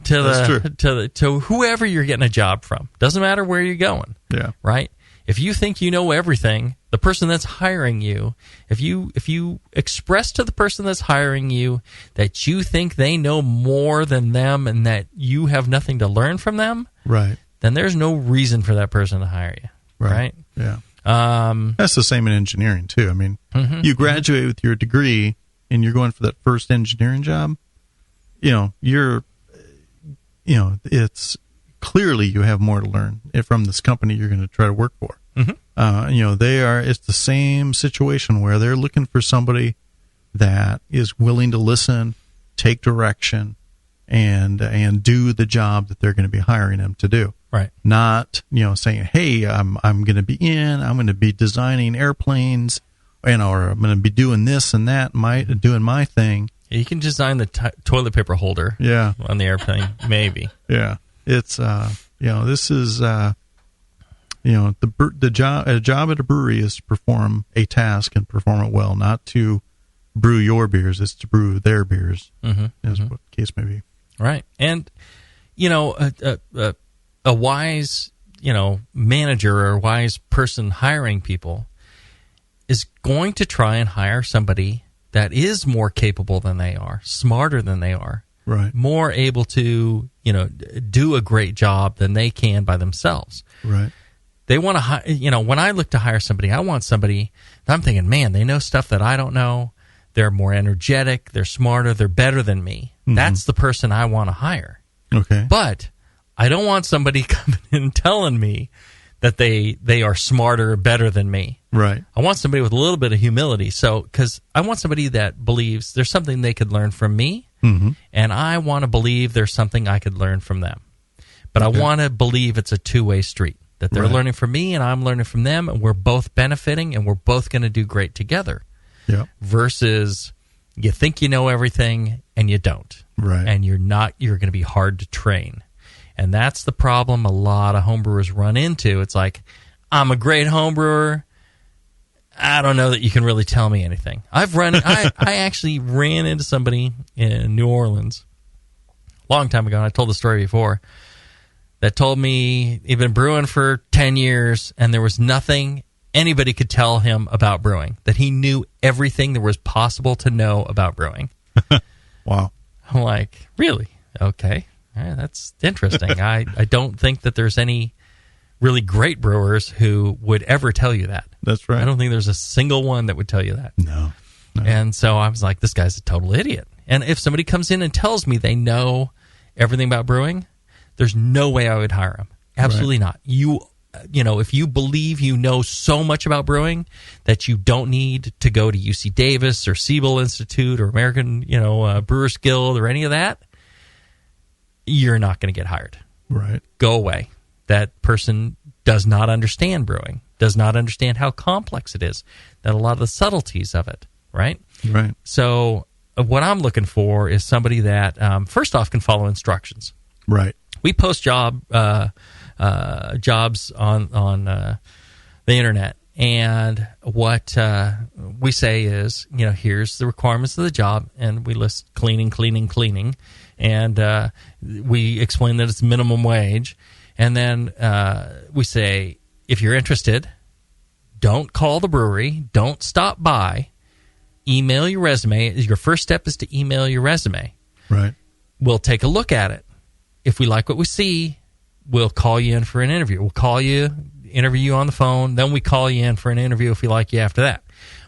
to whoever you're getting a job from. Doesn't matter where you're going. Yeah. Right? If you think you know everything, the person that's hiring you, if you express to the person that's hiring you that you think they know more than them and that you have nothing to learn from them, right, then there's no reason for that person to hire you. Right? Yeah. That's the same in engineering too. I mean, you graduate with your degree and you're going for that first engineering job. It's clearly you have more to learn from this company you're going to try to work for. It's the same situation where they're looking for somebody that is willing to listen, take direction, and do the job that they're going to be hiring them to do. Right. Not, saying, hey, I'm going to be designing airplanes, or I'm going to be doing this and that, doing my thing. You can design the toilet paper holder on the airplane, maybe. Yeah. It's, this is, the job at a brewery is to perform a task and perform it well, not to brew your beers. It's to brew their beers, as what the case may be. Right. And, a wise, manager or a wise person hiring people is going to try and hire somebody that is more capable than they are, smarter than they are, right, more able to, do a great job than they can by themselves. Right. They want to hire, when I look to hire somebody, I want somebody that I'm thinking, man, they know stuff that I don't know. They're more energetic. They're smarter. They're better than me. Mm-hmm. That's the person I want to hire. Okay. But I don't want somebody coming in and telling me that they are smarter or better than me. Right. I want somebody with a little bit of humility. So, because I want somebody that believes there's something they could learn from me, and I want to believe there's something I could learn from them. But I want to believe it's a two-way street, that they're learning from me and I'm learning from them, and we're both benefiting and we're both going to do great together. Yeah. Versus, You think you know everything, and you don't. Right. And you're going to be hard to train. And that's the problem a lot of homebrewers run into. It's like, I'm a great homebrewer. I don't know that you can really tell me anything. I actually ran into somebody in New Orleans a long time ago, and I told the story before, that told me he'd been brewing for 10 years, and there was nothing anybody could tell him about brewing, that he knew everything there was possible to know about brewing. Wow. I'm like, really? Okay. Yeah, that's interesting. I don't think that there's any really great brewers who would ever tell you that. That's right. I don't think there's a single one that would tell you that. No. And so I was like, this guy's a total idiot. And if somebody comes in and tells me they know everything about brewing, there's no way I would hire him. Absolutely not. You know, if you believe you know so much about brewing that you don't need to go to UC Davis or Siebel Institute or American, Brewers Guild or any of that, you're not going to get hired. Right. Go away. That person does not understand brewing, does not understand how complex it is, that a lot of the subtleties of it, right? Right. So what I'm looking for is somebody that, first off, can follow instructions. Right. We post jobs on the internet, and what we say is, here's the requirements of the job, and we list cleaning, and we explain that it's minimum wage, and then we say, if you're interested, don't call the brewery, don't stop by, email your resume. Your first step is to email your resume. Right. We'll take a look at it. If we like what we see, we'll call you in for an interview. We'll call you, interview you on the phone, then we call you in for an interview if we like you after that.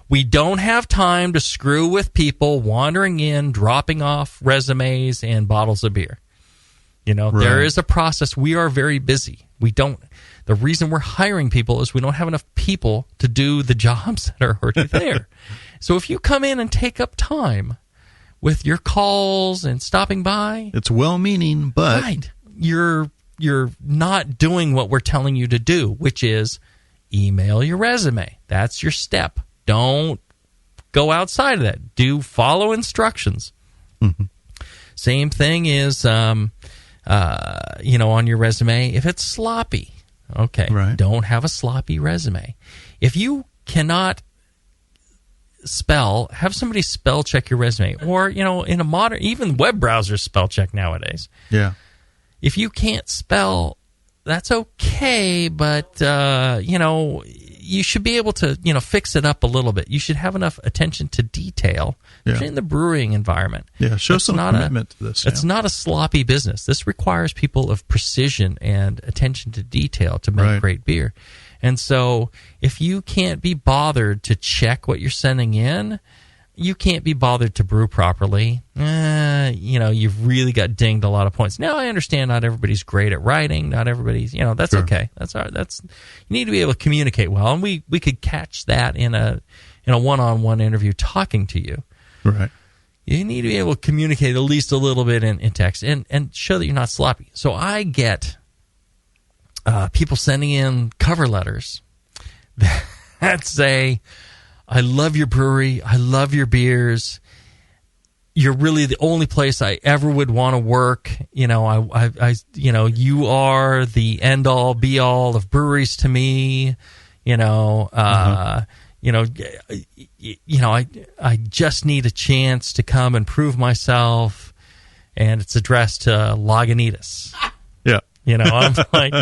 We don't have time to screw with people wandering in, dropping off resumes and bottles of beer. There is a process. We are very busy. The reason we're hiring people is we don't have enough people to do the jobs that are already there. So if you come in and take up time with your calls and stopping by, it's well-meaning, but right, you're not doing what we're telling you to do, which is email your resume. That's your step. Don't go outside of that. Follow instructions. Mm-hmm. Same thing is, on your resume, if it's sloppy, okay, right. Don't have a sloppy resume. If you cannot spell, have somebody spell check your resume, or in a modern, even web browsers spell check nowadays. Yeah. If you can't spell, that's okay, but you should be able to fix it up a little bit. You should have enough attention to detail, especially in the brewing environment. Yeah, show some commitment to this. It's not a sloppy business. This requires people of precision and attention to detail to make great beer. And so if you can't be bothered to check what you're sending in, you can't be bothered to brew properly, you've really got dinged a lot of points. Now, I understand not everybody's great at writing. Not everybody's, that's okay. You need to be able to communicate well, and we could catch that in a one-on-one interview talking to you. Right. You need to be able to communicate at least a little bit in text and show that you're not sloppy. So I get people sending in cover letters that say, I love your brewery. I love your beers. You're really the only place I ever would want to work. You are the end all be all of breweries to me. I just need a chance to come and prove myself. And it's addressed to Lagunitas. Yeah. I'm like,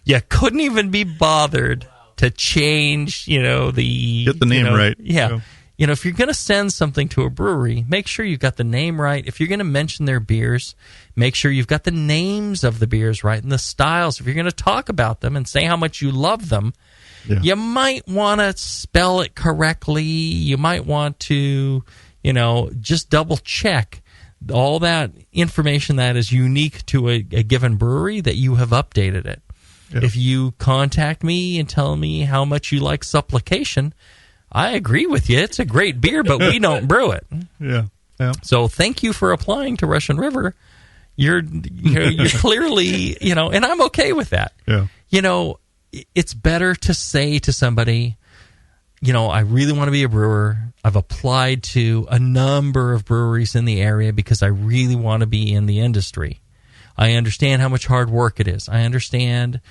you couldn't even be bothered to change, get the name right. Yeah. If you're going to send something to a brewery, make sure you've got the name right. If you're going to mention their beers, make sure you've got the names of the beers right and the styles. If you're going to talk about them and say how much you love them, you might want to spell it correctly. You might want to, just double check all that information that is unique to a given brewery, that you have updated it. Yeah. If you contact me and tell me how much you like Supplication, I agree with you. It's a great beer, but we don't brew it. Yeah. So thank you for applying to Russian River. You're clearly, and I'm okay with that. Yeah. It's better to say to somebody, I really want to be a brewer. I've applied to a number of breweries in the area because I really want to be in the industry. I understand how much hard work it is. I understand,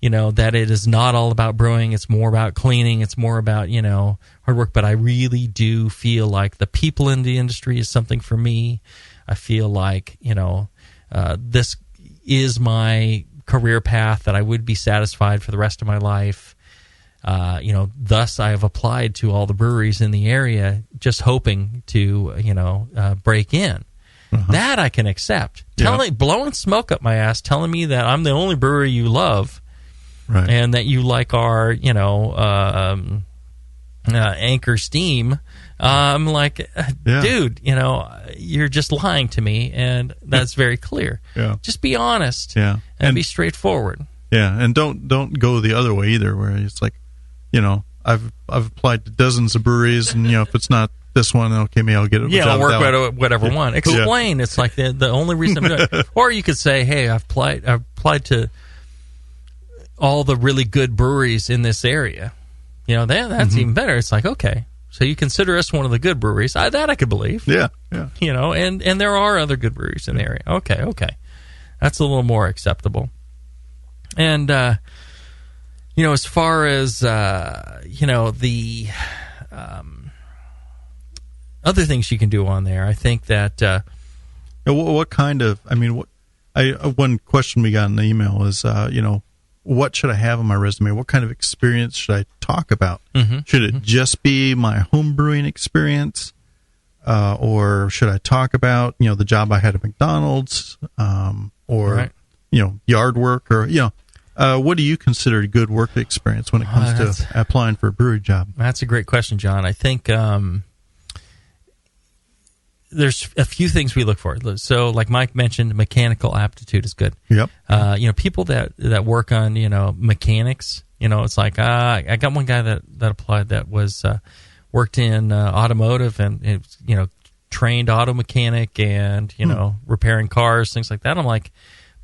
that it is not all about brewing. It's more about cleaning. It's more about, hard work. But I really do feel like the people in the industry is something for me. I feel like, this is my career path that I would be satisfied for the rest of my life. Thus I have applied to all the breweries in the area, just hoping to, break in. That I can accept. Blowing smoke up my ass, telling me that I'm the only brewery you love, right, and that you like our, Anchor Steam. I'm like, dude, you're just lying to me, and that's very clear. Just be honest, and be straightforward. And don't go the other way either, where it's like, I've applied to dozens of breweries, and if it's not this one, okay, maybe I'll get it. I'll work with whatever one. Explain. It's like the only reason I'm doing it. Or you could say, hey, I've applied to all the really good breweries in this area. That's even better. It's like, okay, so you consider us one of the good breweries. That I could believe. Yeah. And there are other good breweries in the area. Okay. That's a little more acceptable. And, as far as, the other things you can do on there, I think that... what kind of... one question we got in the email is, what should I have on my resume? What kind of experience should I talk about? Should it just be my home brewing experience? Or should I talk about, the job I had at McDonald's? Or, yard work? Or, what do you consider a good work experience when it comes to applying for a brewery job? That's a great question, John. I think there's a few things we look for. So, like Mike mentioned, mechanical aptitude is good. Yep. People that work on, mechanics, it's like, I got one guy that applied that was worked in automotive and, trained auto mechanic and, repairing cars, things like that. I'm like,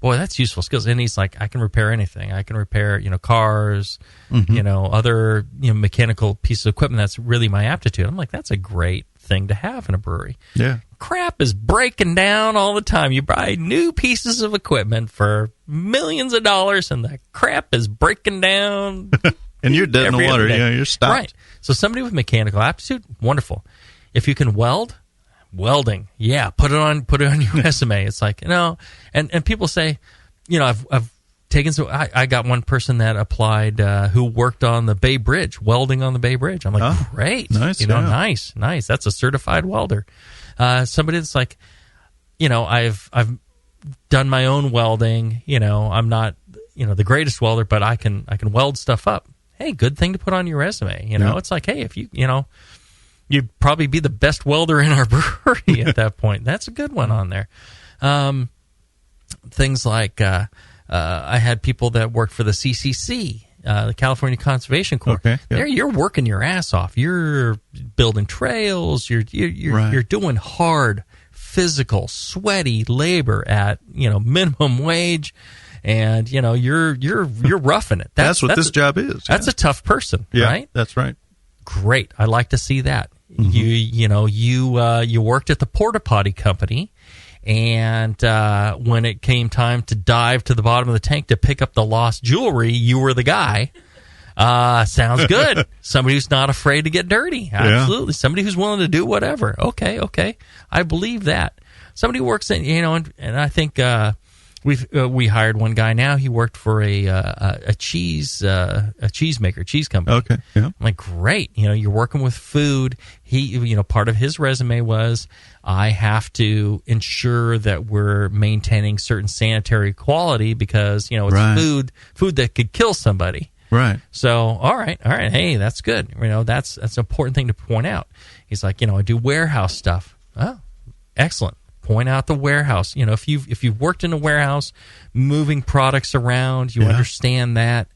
boy, that's useful skills. And he's like, I can repair anything. I can repair, cars, other, mechanical pieces of equipment. That's really my aptitude. I'm like, that's a great thing to have in a brewery. Yeah. Crap is breaking down all the time. You buy new pieces of equipment for millions of dollars, and the crap is breaking down. And you're dead in the water. Yeah, you're stopped. Right. So somebody with mechanical aptitude, wonderful. If you can welding, yeah, put it on your resume. It's like, and people say, I've taken I got one person that applied who worked on the Bay Bridge, welding on the Bay Bridge. I'm like, great, nice, nice. That's a certified welder. Somebody that's like, I've done my own welding. I'm not, the greatest welder, but I can weld stuff up. Hey, good thing to put on your resume. It's like, hey, if you'd probably be the best welder in our brewery at that point. That's a good one on there. Things like I had people that worked for the CCC, the California Conservation Corps. Okay, yeah. There, you're working your ass off. You're building trails. You're doing hard, physical, sweaty labor at minimum wage, and you're roughing it. That's what this job is. That's a tough person, right? That's right. Great. I like to see that. You worked at the porta potty company, and when it came time to dive to the bottom of the tank to pick up the lost jewelry, you were the guy. Sounds good. Somebody who's not afraid to get dirty. Absolutely. Yeah. Somebody who's willing to do whatever. Okay. I believe that. Somebody who works in, and I think we hired one guy now. He worked for a cheese maker, cheese company. Okay, yeah. I'm like, great. You're working with food. He, part of his resume was, I have to ensure that we're maintaining certain sanitary quality because it's right. food that could kill somebody. Right. So, all right. Hey, that's good. That's an important thing to point out. He's like, I do warehouse stuff. Oh, excellent. Point out the warehouse. If you've worked in a warehouse, moving products around, you understand that.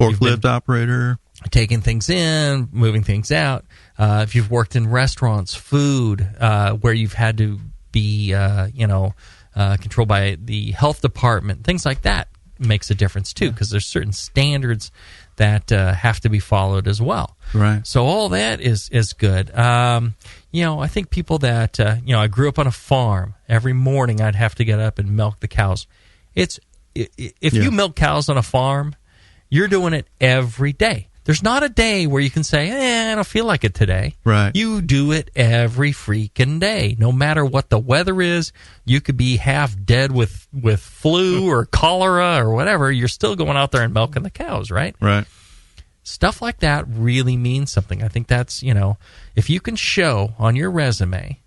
Forklift operator. Taking things in, moving things out. If you've worked in restaurants, food, where you've had to be, controlled by the health department, things like that makes a difference too, because there's certain standards that have to be followed as well. Right. So all that is good. I think people that I grew up on a farm. Every morning I'd have to get up and milk the cows. If you milk cows on a farm, you're doing it every day. There's not a day where you can say, I don't feel like it today. Right. You do it every freaking day. No matter what the weather is, you could be half dead with flu or cholera or whatever. You're still going out there and milking the cows, right? Right. Stuff like that really means something. I think that's, if you can show on your resume,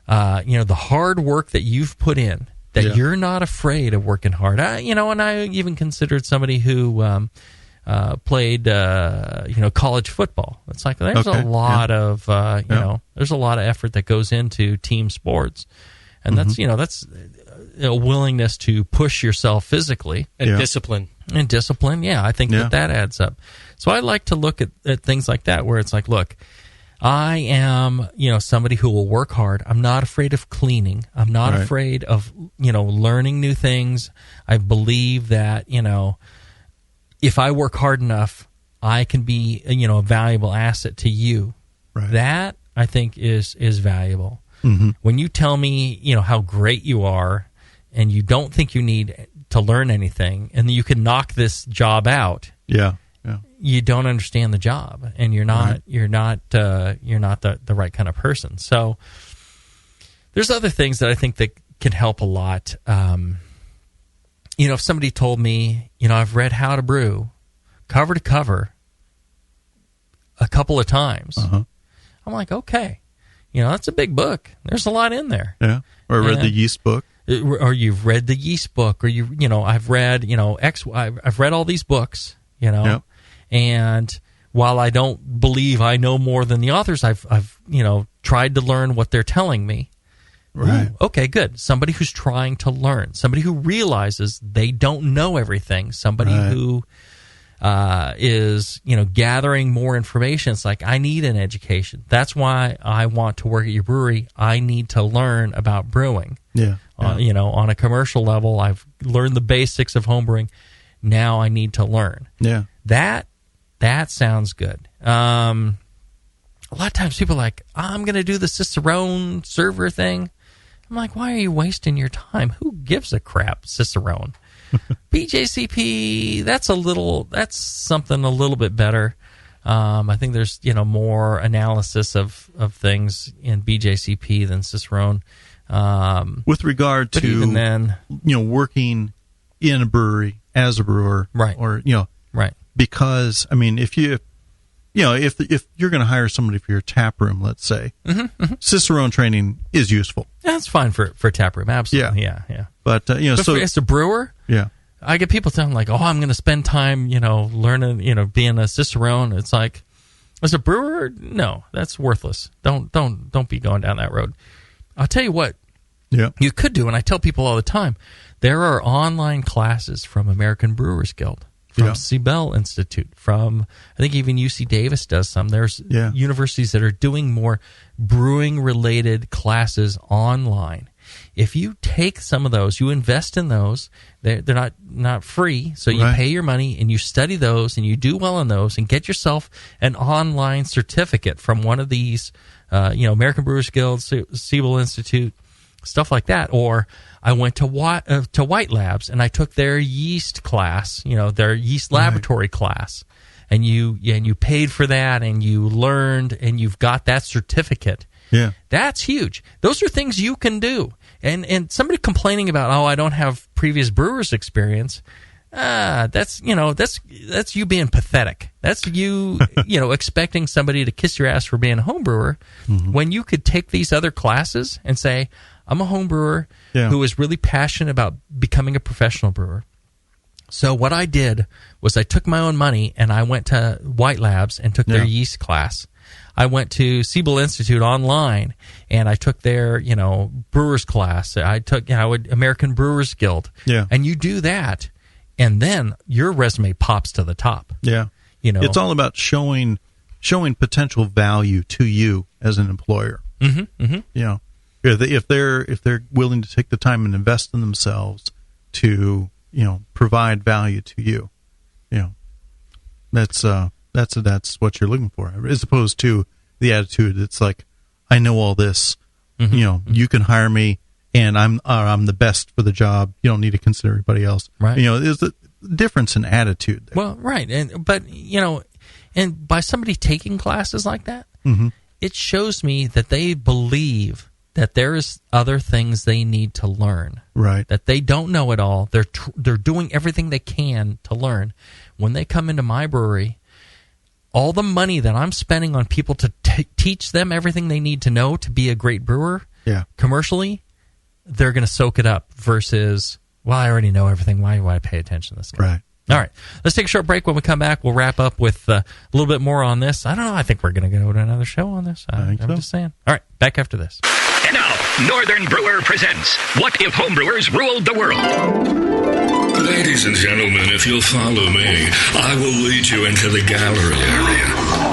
the hard work that you've put in, that you're not afraid of working hard. And I even considered somebody who played, college football. It's like there's a lot of, there's a lot of effort that goes into team sports, and that's a willingness to push yourself physically and discipline. And discipline, I think that adds up. So I like to look at things like that, where it's like, look, I am, somebody who will work hard. I'm not afraid of cleaning. I'm not afraid of, learning new things. I believe that, if I work hard enough, I can be, a valuable asset to you. Right. That, I think, is valuable. Mm-hmm. When you tell me, how great you are, and you don't think you need to learn anything, and you can knock this job out, you don't understand the job, and you're not the right kind of person. So there's other things that I think that can help a lot. If somebody told me, I've read How to Brew cover to cover a couple of times, I'm like, okay, that's a big book. There's a lot in there. Yeah. Or read the yeast book. Or you've read the yeast book, or I've read, I've read all these books, and while I don't believe I know more than the authors, I've tried to learn what they're telling me. Right. Ooh, okay, good. Somebody who's trying to learn, somebody who realizes they don't know everything, somebody who is, gathering more information. It's like, I need an education. That's why I want to work at your brewery. I need to learn about brewing. Yeah. On a commercial level, I've learned the basics of homebrewing. Now I need to learn. Yeah. That sounds good. A lot of times people are like, I'm going to do the Cicerone server thing. I'm like, why are you wasting your time? Who gives a crap, Cicerone? BJCP, that's something a little bit better. I think there's, more analysis of things in BJCP than Cicerone. With regard to, even then, working in a brewery as a brewer, right? Or right? Because if you're going to hire somebody for your tap room, let's say, Cicerone training is useful. That's fine for tap room, absolutely. Yeah. But so as a brewer, I get people telling like, I'm going to spend time, learning, being a Cicerone. It's like, as a brewer, no, that's worthless. Don't be going down that road. I'll tell you what you could do, and I tell people all the time, there are online classes from American Brewers Guild, from Siebel Institute, from, I think even UC Davis does some. There's universities that are doing more brewing-related classes online. If you take some of those, you invest in those, they're not free, so you pay your money and you study those and you do well in those and get yourself an online certificate from one of these, American Brewers Guild, Siebel Institute, stuff like that. Or I went to White Labs and I took their yeast class, their yeast laboratory class, and you paid for that and you learned and you've got that certificate. Yeah, that's huge. Those are things you can do. And somebody complaining about, I don't have previous brewers experience. That's you being pathetic. That's you, expecting somebody to kiss your ass for being a home brewer, when you could take these other classes and say, I'm a home brewer who is really passionate about becoming a professional brewer. So what I did was I took my own money and I went to White Labs and took their yeast class. I went to Siebel Institute online and I took their, brewers class. I took, American Brewers Guild. Yeah. And you do that, and then your resume pops to the top. Yeah. It's all about showing potential value to you as an employer. If they're willing to take the time and invest in themselves to, provide value to you, That's what you're looking for, as opposed to the attitude. It's like, I know all this. Mm-hmm. You know, you can hire me, and I'm the best for the job. You don't need to consider everybody else. Right. You know, there's a difference in attitude there. Well, right, but you know, and by somebody taking classes like that, mm-hmm. it shows me that they believe that there's other things they need to learn. Right. That they don't know it all. They're doing everything they can to learn. When they come into my brewery, all the money that I'm spending on people to teach them everything they need to know to be a great brewer, commercially, they're going to soak it up versus, well, I already know everything. Why do I pay attention to this guy? Right. All right. Let's take a short break. When we come back, we'll wrap up with a little bit more on this. I don't know. I think we're going to go to another show on this. I'm just saying. All right. Back after this. And now, Northern Brewer presents What If Homebrewers Ruled the World? Ladies and gentlemen, if you'll follow me, I will lead you into the gallery area.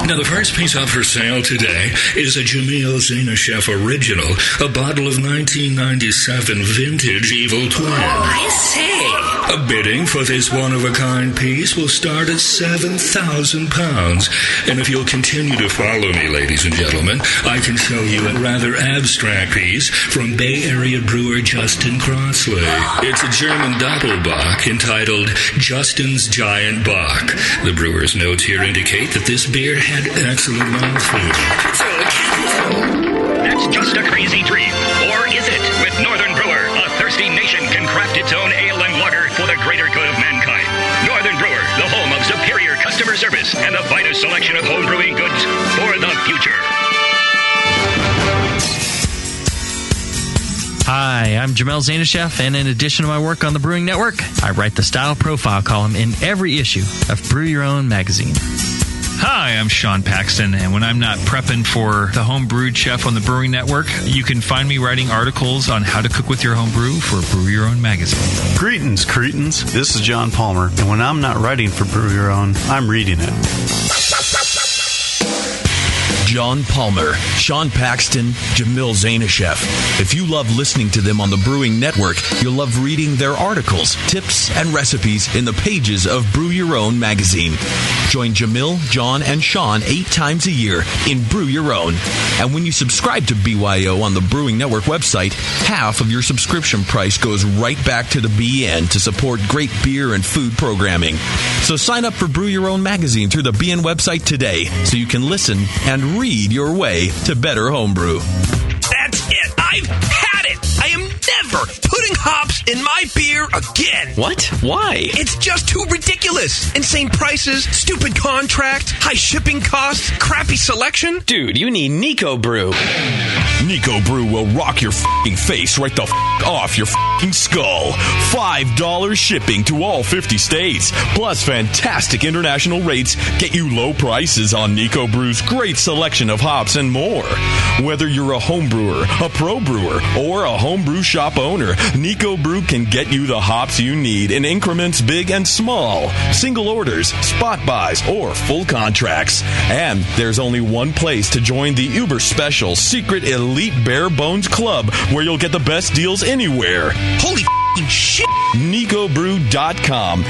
Now, the first piece up for sale today is a Jamil Zainashev original, a bottle of 1997 vintage Evil Twin. I say. A bidding for this one-of-a-kind piece will start at £7,000. And if you'll continue to follow me, ladies and gentlemen, I can show you a rather abstract piece from Bay Area brewer Justin Crossley. It's a German Doppelbock entitled Justin's Giant Bock. The brewer's notes here indicate that this beer had excellent mouthfeel. That's just a crazy dream. Or is it? With Northern Brewer, a thirsty nation can craft its own ale and lager for the greater good of mankind. Northern Brewer, the home of superior customer service and the finest selection of home brewing goods for the future. Hi, I'm Jamil Zainashev, and in addition to my work on the Brewing Network, I write the Style Profile column in every issue of Brew Your Own magazine. Hi, I'm Sean Paxton, and when I'm not prepping for the Homebrewed Chef on the Brewing Network, you can find me writing articles on how to cook with your homebrew for Brew Your Own magazine. Greetings, cretins. This is John Palmer, and when I'm not writing for Brew Your Own, I'm reading it. John Palmer, Sean Paxton, Jamil Zainashev. If you love listening to them on the Brewing Network, you'll love reading their articles, tips, and recipes in the pages of Brew Your Own magazine. Join Jamil, John, and Sean 8 times a year in Brew Your Own. And when you subscribe to BYO on the Brewing Network website, half of your subscription price goes right back to the BN to support great beer and food programming. So sign up for Brew Your Own magazine through the BN website today so you can listen and read your way to better homebrew. That's it. I've had it. I am never putting hops in my beer again. What? Why? It's just too ridiculous. Insane prices, stupid contracts, high shipping costs, crappy selection. Dude, you need Nico Brew. Nico Brew will rock your f***ing face right the f*** off your f***ing skull. $5 shipping to all 50 states. Plus fantastic international rates get you low prices on Nico Brew's great selection of hops and more. Whether you're a home brewer, a pro brewer, or a homebrew shop owner, Nico Brew can get you the hops you need in increments big and small, single orders, spot buys, or full contracts. And there's only one place to join the uber special secret elite bare bones club where you'll get the best deals anywhere. Holy shit! NicoBrew.com.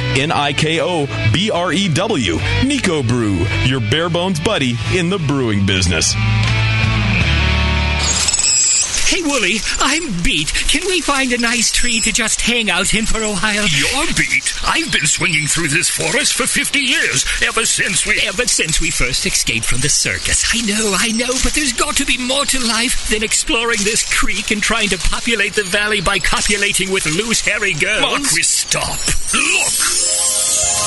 NIKOBREW. Nico Brew, your bare bones buddy in the brewing business. Hey, Wooly, I'm beat. Can we find a nice tree to just hang out in for a while? You're beat. I've been swinging through this forest for 50 years, ever since we first escaped from the circus. I know, but there's got to be more to life than exploring this creek and trying to populate the valley by copulating with loose, hairy girls. Marquis, stop. Look.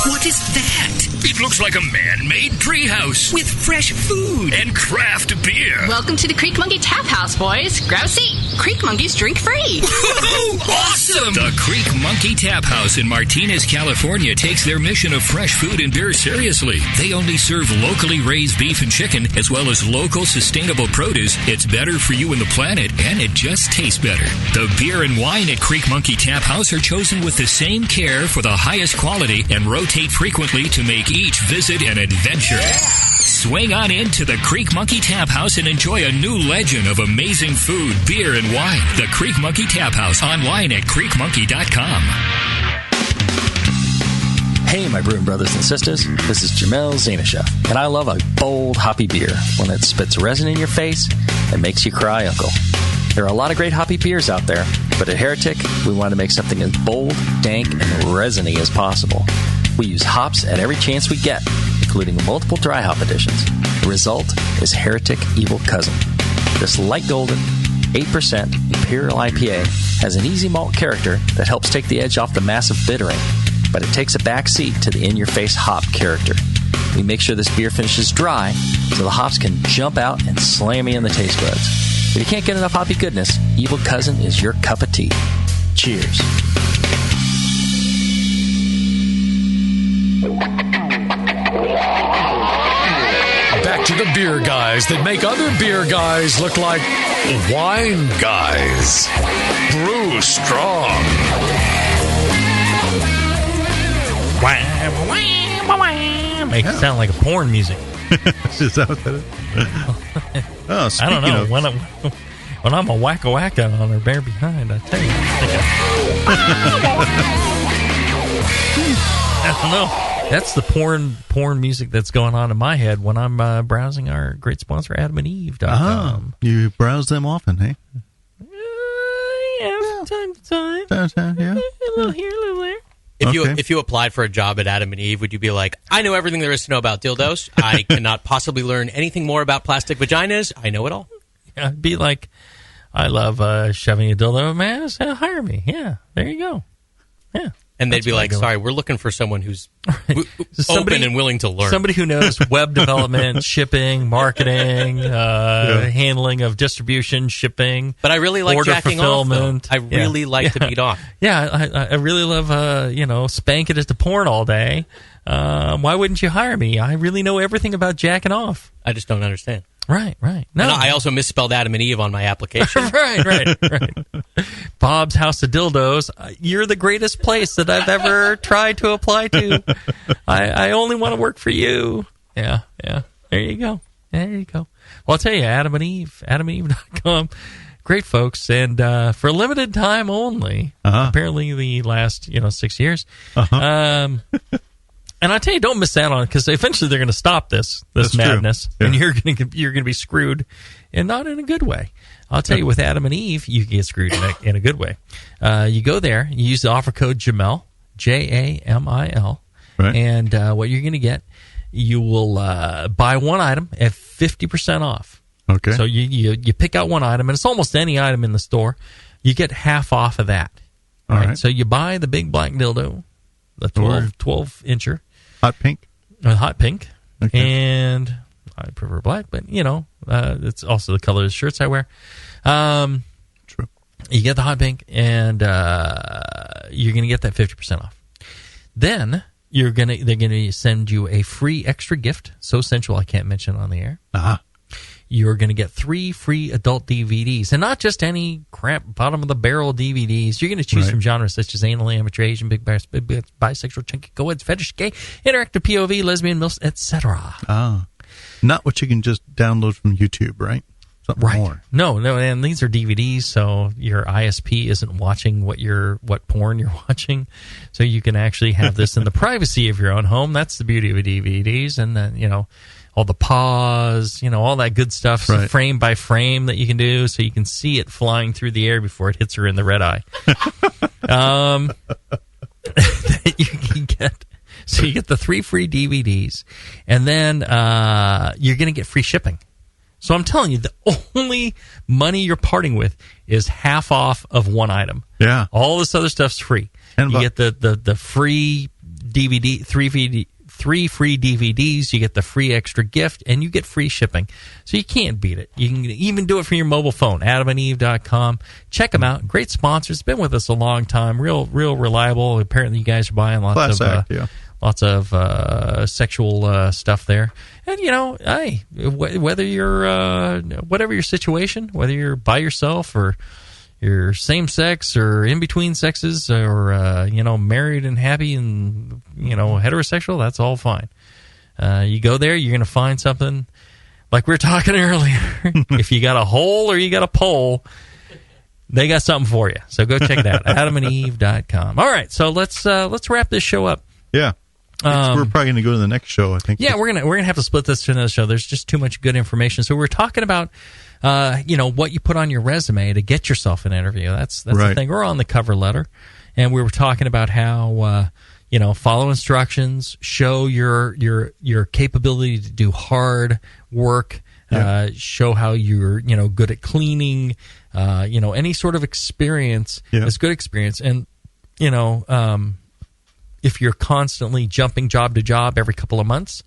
What is that? It looks like a man-made treehouse. With fresh food. And craft beer. Welcome to the Creek Monkey Tap House, boys. Grab a seat. Creek Monkeys drink free. Awesome! The Creek Monkey Tap House in Martinez, California takes their mission of fresh food and beer seriously. They only serve locally raised beef and chicken, as well as local sustainable produce. It's better for you and the planet, and it just tastes better. The beer and wine at Creek Monkey Tap House are chosen with the same care for the highest quality and rotate frequently to make each visit an adventure. Swing on into the Creek Monkey Tap House and enjoy a new legend of amazing food, beer, and wine. The Creek Monkey Tap House, online at creekmonkey.com. Hey, my brewing brothers and sisters. This is Jamil Zainashev, and I love a bold, hoppy beer, one that spits resin in your face and makes you cry, Uncle. There are a lot of great hoppy beers out there, but at Heretic, we want to make something as bold, dank, and resiny as possible. We use hops at every chance we get, including multiple dry hop additions. The result is Heretic Evil Cousin. This light golden, 8% Imperial IPA has an easy malt character that helps take the edge off the massive bittering, but it takes a back seat to the in-your-face hop character. We make sure this beer finishes dry so the hops can jump out and slam you in the taste buds. If you can't get enough hoppy goodness, Evil Cousin is your cup of tea. Cheers. Back to the beer guys that make other beer guys look like wine guys. Brew Strong. Makes it sound like a porn music. Is that what that is? Oh, I don't know. When I'm a wacka-wacka on her bare behind, I tell you. I don't know. That's the porn music that's going on in my head when I'm browsing our great sponsor, AdamandEve.com. You browse them often, hey? Yeah, from time to time. Yeah. A little here, a little there. If you applied for a job at Adam and Eve, would you be like, I know everything there is to know about dildos. I cannot possibly learn anything more about plastic vaginas. I know it all. Yeah, I'd be like, I love shoving a dildo in my ass. Hire me. Yeah, there you go. Yeah. And they'd be like, sorry, we're looking for someone who's open and willing to learn. Somebody who knows web development, shipping, marketing, handling of distribution, shipping. But I really like jacking fulfillment. off, though. I really like to beat off. Yeah, I really love, spanking it to porn all day. Why wouldn't you hire me? I really know everything about jacking off. I just don't understand. Right. No, and I also misspelled Adam and Eve on my application. right. Bob's House of Dildos. You're the greatest place that I've ever tried to apply to. I only want to work for you. Yeah. There you go. Well, I'll tell you, Adam and Eve, AdamandEve.com. Great folks, and for a limited time only. Apparently, the last 6 years. And I tell you, don't miss out on it, because eventually they're going to stop this madness, and you're going to be screwed, and not in a good way. I'll tell you, with Adam and Eve, you get screwed in a good way. You go there, you use the offer code Jamil, Jamil, and what you're going to get, you will buy one item at 50% off. Okay. So you pick out one item, and it's almost any item in the store. You get half off of that. All right. So you buy the big black dildo, the 12-incher. Hot pink? Hot pink. Okay. And I prefer black, but, it's also the color of the shirts I wear. True. You get the hot pink, and you're going to get that 50% off. Then they're going to send you a free extra gift, so sensual I can't mention on the air. You're going to get 3 free adult DVDs, and not just any crap bottom-of-the-barrel DVDs. You're going to choose from genres such as anal, amateur, Asian, big bisexual, chunky, co-eds, fetish, gay, interactive, POV, lesbian, MILFs, etc. Not what you can just download from YouTube, right? Something more. No, and these are DVDs, so your ISP isn't watching what porn you're watching, so you can actually have this in the privacy of your own home. That's the beauty of DVDs, and then, all the pause, all that good stuff, frame by frame that you can do, so you can see it flying through the air before it hits her in the red eye. That you can get. So you get the 3 free DVDs, and then you're going to get free shipping. So I'm telling you, the only money you're parting with is half off of one item. Yeah. All this other stuff's free. And you get the free DVD, 3 free DVDs, you get the free extra gift, and you get free shipping. So you can't beat it. You can even do it from your mobile phone, AdamandEve.com. Check them out. Great sponsors. Been with us a long time. Real reliable. Apparently you guys are buying lots of sexual stuff there. And, hey, whether you're, whatever your situation, whether you're by yourself or you're same sex or in between sexes or, married and happy and, heterosexual, that's all fine. You go there, you're going to find something like we were talking earlier. If you got a hole or you got a pole, they got something for you. So go check it out, AdamandEve.com. All right, so let's wrap this show up. Yeah. We're probably going to go to the next show, I think. Yeah, we're gonna have to split this to another show. There's just too much good information. So we're talking about, what you put on your resume to get yourself an interview. That's Right. the thing. We're on the cover letter, and we were talking about how follow instructions, show your capability to do hard work, show how you're good at cleaning, any sort of experience is good experience, and if you're constantly jumping job to job every couple of months,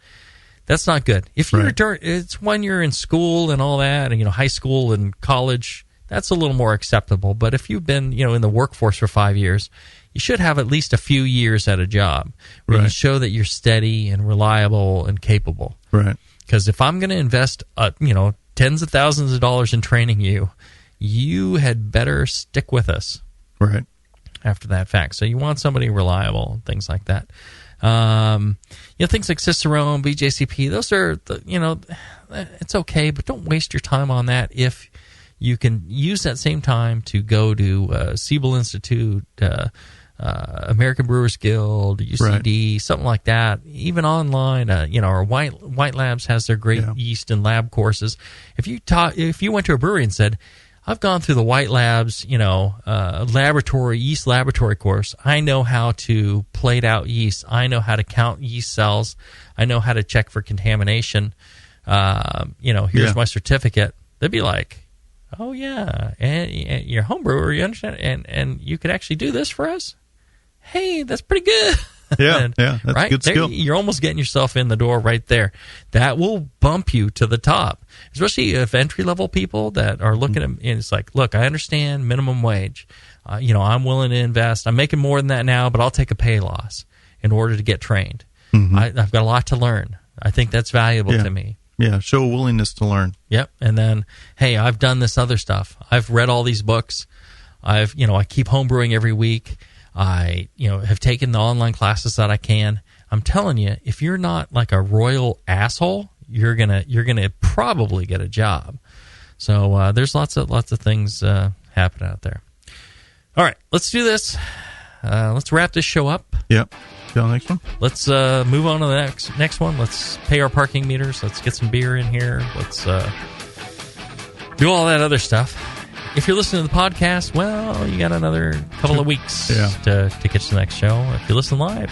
that's not good. If you're it's when you're in school and all that, and high school and college, that's a little more acceptable. But if you've been in the workforce for 5 years, you should have at least a few years at a job where you show that you're steady and reliable and capable. Right. Because if I'm going to invest tens of thousands of dollars in training you had better stick with us. Right. After that fact. So you want somebody reliable and things like that. Things like Cicerone, BJCP, those are, it's okay, but don't waste your time on that if you can use that same time to go to Siebel Institute, American Brewers Guild, UCD, something like that. Even online, our White Labs has their great yeast and lab courses. If you went to a brewery and said, I've gone through the White Labs, yeast laboratory course. I know how to plate out yeast. I know how to count yeast cells. I know how to check for contamination. Here's my certificate. They'd be like, oh, yeah, and you're a home brewer, you understand? And you could actually do this for us? Hey, that's pretty good. Yeah, that's right? a good skill. You're almost getting yourself in the door right there. That will bump you to the top, especially if entry-level people that are looking at it's like, look, I understand minimum wage. I'm willing to invest. I'm making more than that now, but I'll take a pay loss in order to get trained. Mm-hmm. I've got a lot to learn. I think that's valuable to me. Yeah, show a willingness to learn. Yep, and then, hey, I've done this other stuff. I've read all these books. I keep homebrewing every week. I, have taken the online classes that I can. I'm telling you, if you're not like a royal asshole, you're gonna probably get a job. So there's lots of things happening out there. All right, let's do this. Let's wrap this show up. Yep. See you on the next one. Let's move on to the next one. Let's pay our parking meters. Let's get some beer in here. Let's do all that other stuff. If you're listening to the podcast, well, you got another couple of weeks to catch the next show. If you listen live,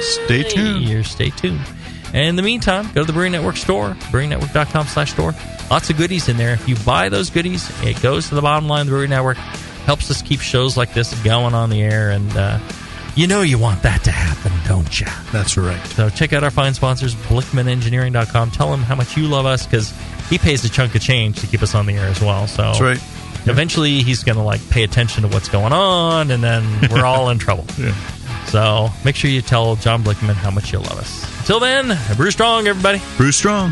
stay tuned. Stay tuned. And in the meantime, go to the Brewing Network store, brewingnetwork.com/store. Lots of goodies in there. If you buy those goodies, it goes to the bottom line of the Brewing Network. Helps us keep shows like this going on the air. And you want that to happen, don't you? That's right. So check out our fine sponsors, BlickmanEngineering.com. Tell them how much you love us, because he pays a chunk of change to keep us on the air as well. So that's right. Eventually, he's going to pay attention to what's going on, and then we're all in trouble. Yeah. So make sure you tell John Blickman how much you love us. Until then, brew strong, everybody. Brew strong.